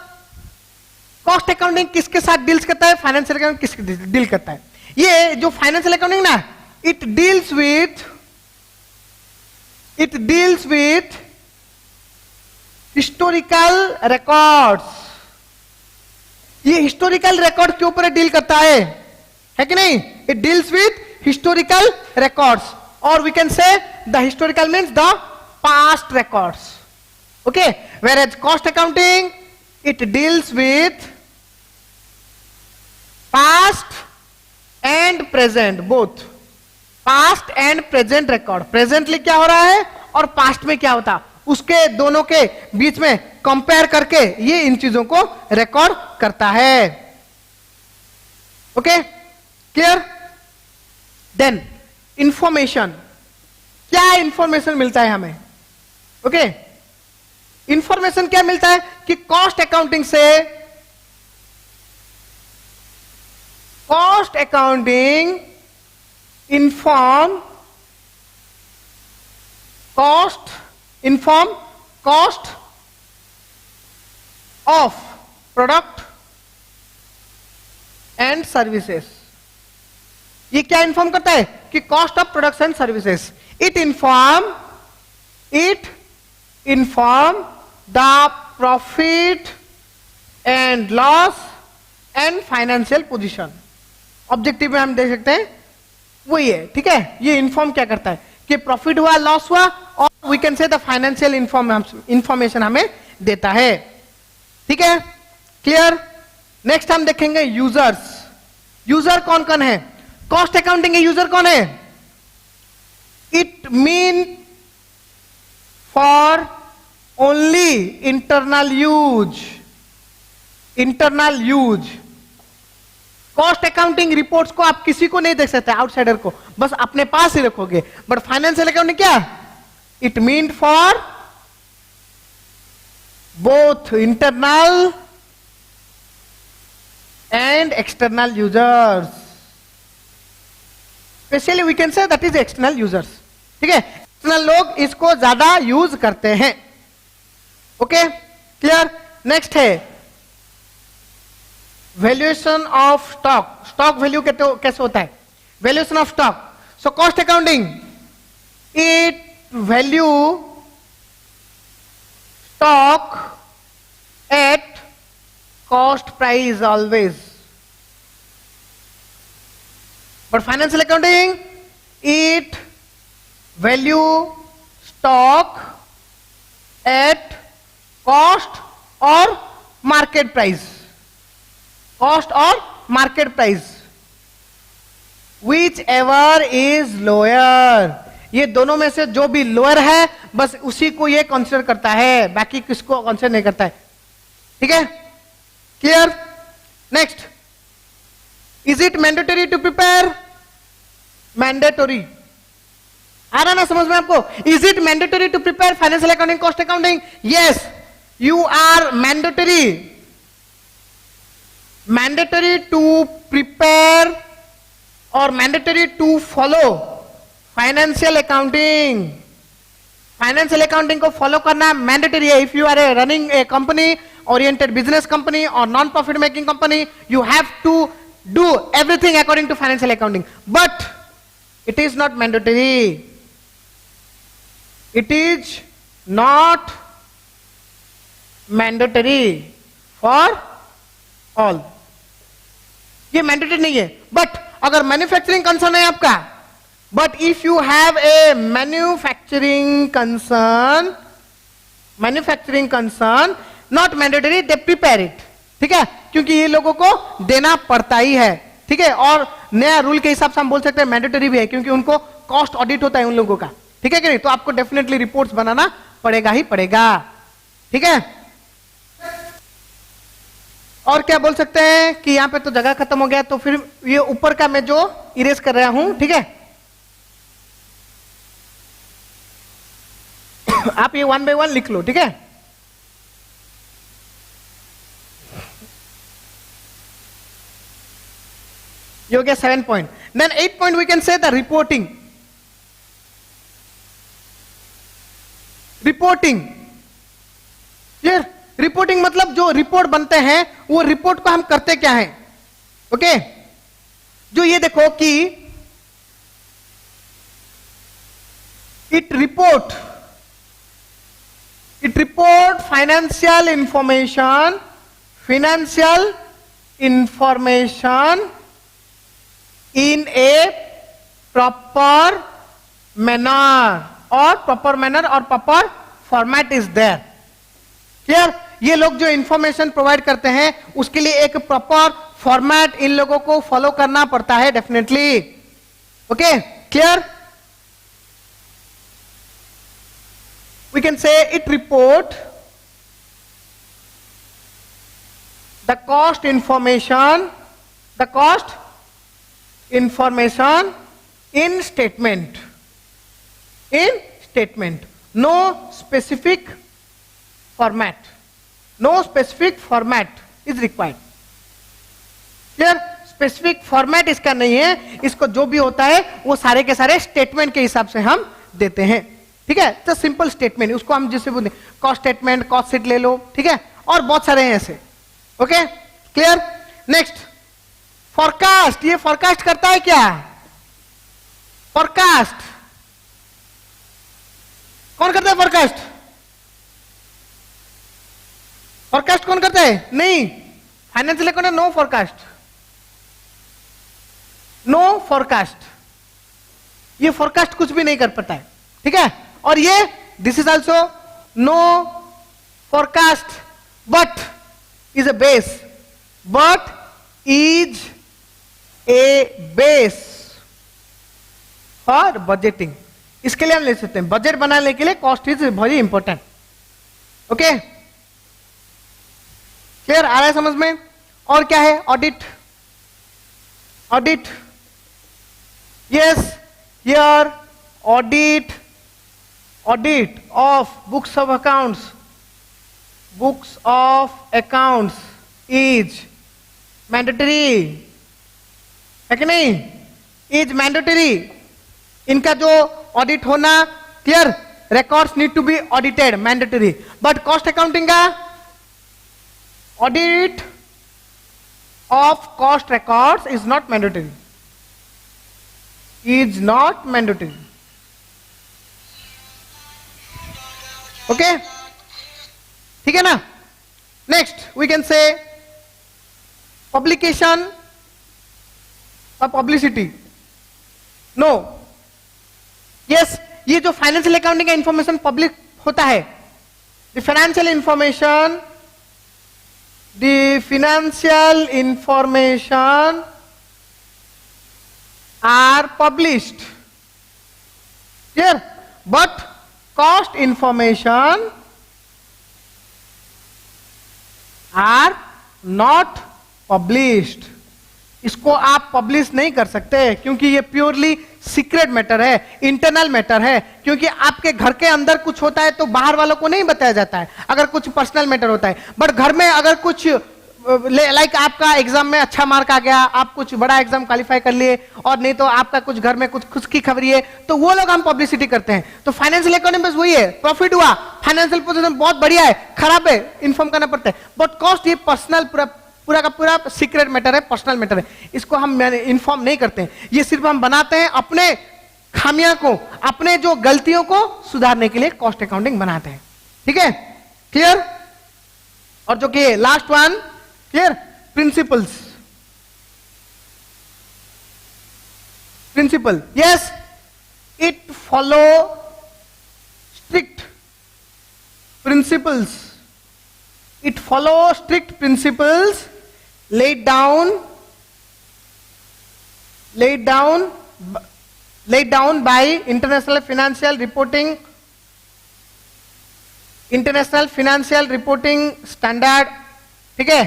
कॉस्ट अकाउंटिंग किसके साथ डील्स करता है, फाइनेंशियल अकाउंटिंग किसके डील करता है। ये जो फाइनेंशियल अकाउंटिंग ना, it deals with historical records. ये हिस्टोरिकल रिकॉर्ड के ऊपर डील करता है कि नहीं। It deals with historical records, और we can say the historical means the past records, okay. Where cost accounting it deals with past and present both, past and present record, presently क्या हो रहा है और पास्ट में क्या होता, उसके दोनों के बीच में कंपेयर करके ये इन चीजों को रिकॉर्ड करता है। Okay, clear? देन इंफॉर्मेशन, क्या इंफॉर्मेशन मिलता है हमें? ओके, इंफॉर्मेशन क्या मिलता है कि कॉस्ट अकाउंटिंग से, cost accounting inform cost of product and services. ये क्या इन्फॉर्म करता है कि cost of products and services, it inform the profit and loss and financial position. Objective में हम देख सकते हैं वही है, ठीक है। ये इन्फॉर्म क्या करता है कि प्रॉफिट हुआ, लॉस हुआ, और we can say the financial information हमें देता है, ठीक है, क्लियर। नेक्स्ट हम देखेंगे यूजर्स। यूजर कौन कौन है कॉस्ट अकाउंटिंग के? यूजर कौन है? It mean for only internal use. Cost accounting reports को आप किसी को नहीं देख सकते, आउटसाइडर को, बस अपने पास ही रखोगे। बट फाइनेंशियल अकाउंटिंग क्या? It mean for both internal and external users. Specially we can say that is external users, ठीक है। एक्सटर्नल लोग इसको ज्यादा यूज करते हैं। Okay, clear. नेक्स्ट है valuation of stock. Stock value कैसे होता है? Valuation of stock. So cost accounting it value stock at cost price always. But financial accounting it value stock at cost और मार्केट प्राइस, कॉस्ट और market price, which ever is lower. ये दोनों में से जो भी लोअर है बस उसी को ये कंसिडर करता है, बाकी किसको कंसिडर नहीं करता है, ठीक है, clear. Next, is it mandatory to prepare? Mandatory आ रहा ना समझ में आपको? Is it mandatory to prepare financial accounting, cost accounting? Yes, you are mandatory to prepare or mandatory to follow financial accounting. Financial accounting को फॉलो करना मैंडेटरी है। If you are running a company oriented business company or non profit making company, you have to do everything according to financial accounting, but it is not mandatory. It is not mandatory for all, ये मैंडेटरी नहीं है। बट अगर मैन्युफैक्चरिंग कंसर्न है आपका, but if you have a manufacturing concern not mandatory, they prepare it, ठीक है, क्योंकि ये लोगों को देना पड़ता ही है, ठीक है। और नया रूल के हिसाब से हम बोल सकते हैं मैंडेटरी भी है, क्योंकि उनको कॉस्ट ऑडिट होता है उन लोगों का, ठीक है कि नहीं। तो आपको डेफिनेटली रिपोर्ट्स बनाना पड़ेगा ही पड़ेगा, ठीक है। और क्या बोल सकते हैं कि यहां पे तो जगह खत्म हो गया, तो फिर ये ऊपर का मैं जो इरेज कर रहा हूं, ठीक है, आप ये 1 by 1 लिख लो, ठीक है। ये हो गया 7 point. Then 8 point we can say the reporting. Clear? Reporting मतलब जो रिपोर्ट बनते हैं वो रिपोर्ट को हम करते क्या हैं, ओके। जो ये देखो कि it report financial information in a proper manner, और proper format is there. Clear? ये लोग जो इंफॉर्मेशन प्रोवाइड करते हैं उसके लिए एक प्रॉपर फॉर्मेट इन लोगों को फॉलो करना पड़ता है definitely, okay. Clear? We can say it report the cost information in statement, no specific format is required. Clear? Specific format इसका नहीं है, इसको जो भी होता है वो सारे के सारे स्टेटमेंट के हिसाब से हम देते हैं, ठीक है? तो सिंपल स्टेटमेंट, उसको हम जिससे बोलते हैं कॉस्ट स्टेटमेंट, कॉस्ट शीट ले लो, ठीक है? और बहुत सारे हैं ऐसे. Okay, clear? Next, forecast. ये फोरकास्ट करता है क्या? फोरकास्ट कौन करता है? फोरकास्ट कौन करता है? नहीं, फाइनेंशियल अकाउंट नो फोरकास्ट. ये फोरकास्ट कुछ भी नहीं कर पाता है, ठीक है? और ये this is also no forecast but is a base for budgeting. इसके लिए हम ले सकते हैं, बजट बनाने के लिए cost is very important. Okay, clear? आ रहा है समझ में? और क्या है? Audit. Yes, here audit of books of accounts is mandatory, है कि नहीं? Is mandatory. इनका जो ऑडिट होना, clear? records need to be audited, mandatory. But cost accounting का audit of cost records is not mandatory. Okay, ठीक है ना? Next we can say publication और पब्लिसिटी. नो, यस, ये जो फाइनेंशियल अकाउंटिंग का इंफॉर्मेशन पब्लिक होता है, the financial information are published, clear? But cost information are not published. इसको आप पब्लिश नहीं कर सकते क्योंकि ये प्योरली सीक्रेट मैटर है, इंटरनल मैटर है. क्योंकि आपके घर के अंदर कुछ होता है तो बाहर वालों को नहीं बताया जाता है, अगर कुछ पर्सनल मैटर होता है. बट घर में अगर कुछ लाइक आपका एग्जाम में अच्छा मार्क आ गया, आप कुछ बड़ा एग्जाम क्वालिफाई कर लिए, और नहीं तो आपका कुछ घर में कुछ खुश की खबरी है, तो वो लोग हम पब्लिसिटी करते हैं. तो फाइनेंशियल अकाउंटिंग बस वही है, प्रॉफिट हुआ, फाइनेंशियल पोजीशन बहुत बढ़िया है, खराब है, इन्फॉर्म करना पड़ता है. बट कॉस्ट ये पर्सनल पूरा का पूरा सीक्रेट मैटर है, पर्सनल मैटर है, इसको हम इन्फॉर्म नहीं करते हैं. ये सिर्फ हम बनाते हैं अपने खामियां को, अपने जो गलतियों को सुधारने के लिए कॉस्ट अकाउंटिंग बनाते हैं. ठीक है, क्लियर? और जो कि last one, clear? Principles. Principle, yes, it follow strict principles. It follows strict principles laid down by International Financial Reporting Standard. ठीक है?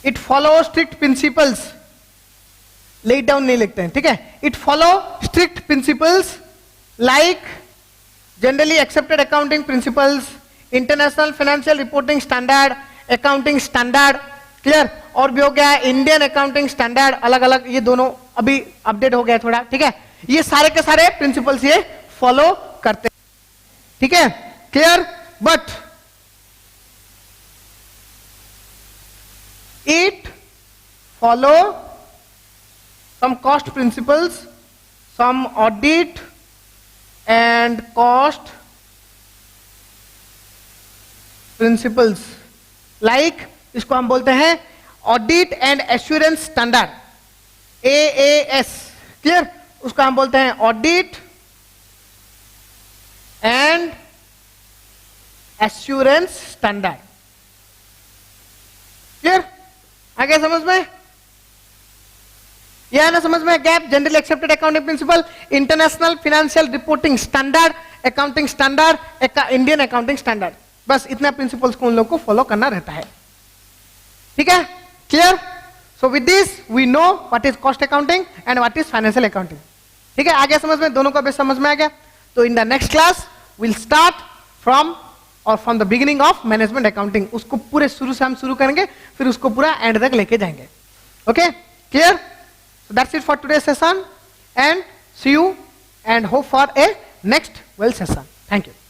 It follows strict principles. laid down नहीं लिखते हैं, ठीक है? It follow strict principles like generally accepted accounting principles, international financial reporting standard, accounting standard. Clear? और भी हो गया इंडियन अकाउंटिंग स्टैंडर्ड, अलग अलग, ये दोनों अभी अपडेट हो गया थोड़ा. ठीक है, ये सारे के सारे प्रिंसिपल्स ये फॉलो करते हैं. ठीक है, clear? But it follow some cost principles, some audit and cost principles, like इसको हम बोलते हैं audit and assurance standard, AAS. Clear? उसको हम बोलते हैं audit and assurance standard. Clear? आगे समझ में? यह है ना समझ में? GAAP, generally accepted accounting principle, international financial reporting standard, accounting standard, Indian accounting standard, बस इतना प्रिंसिपल्स को उन लोग को फॉलो करना रहता है। ठीक है, clear? So with this we know what is cost accounting and what is financial accounting. ठीक है, आगे समझ में, दोनों का बेस समझ में आ गया। तो in the next class will start from the beginning of management accounting, उसको पूरे शुरू से हम शुरू करेंगे, फिर उसको पूरा एंड तक लेके जाएंगे। Okay, clear? So that's it for today's session, and see you and hope for a next well session. Thank you.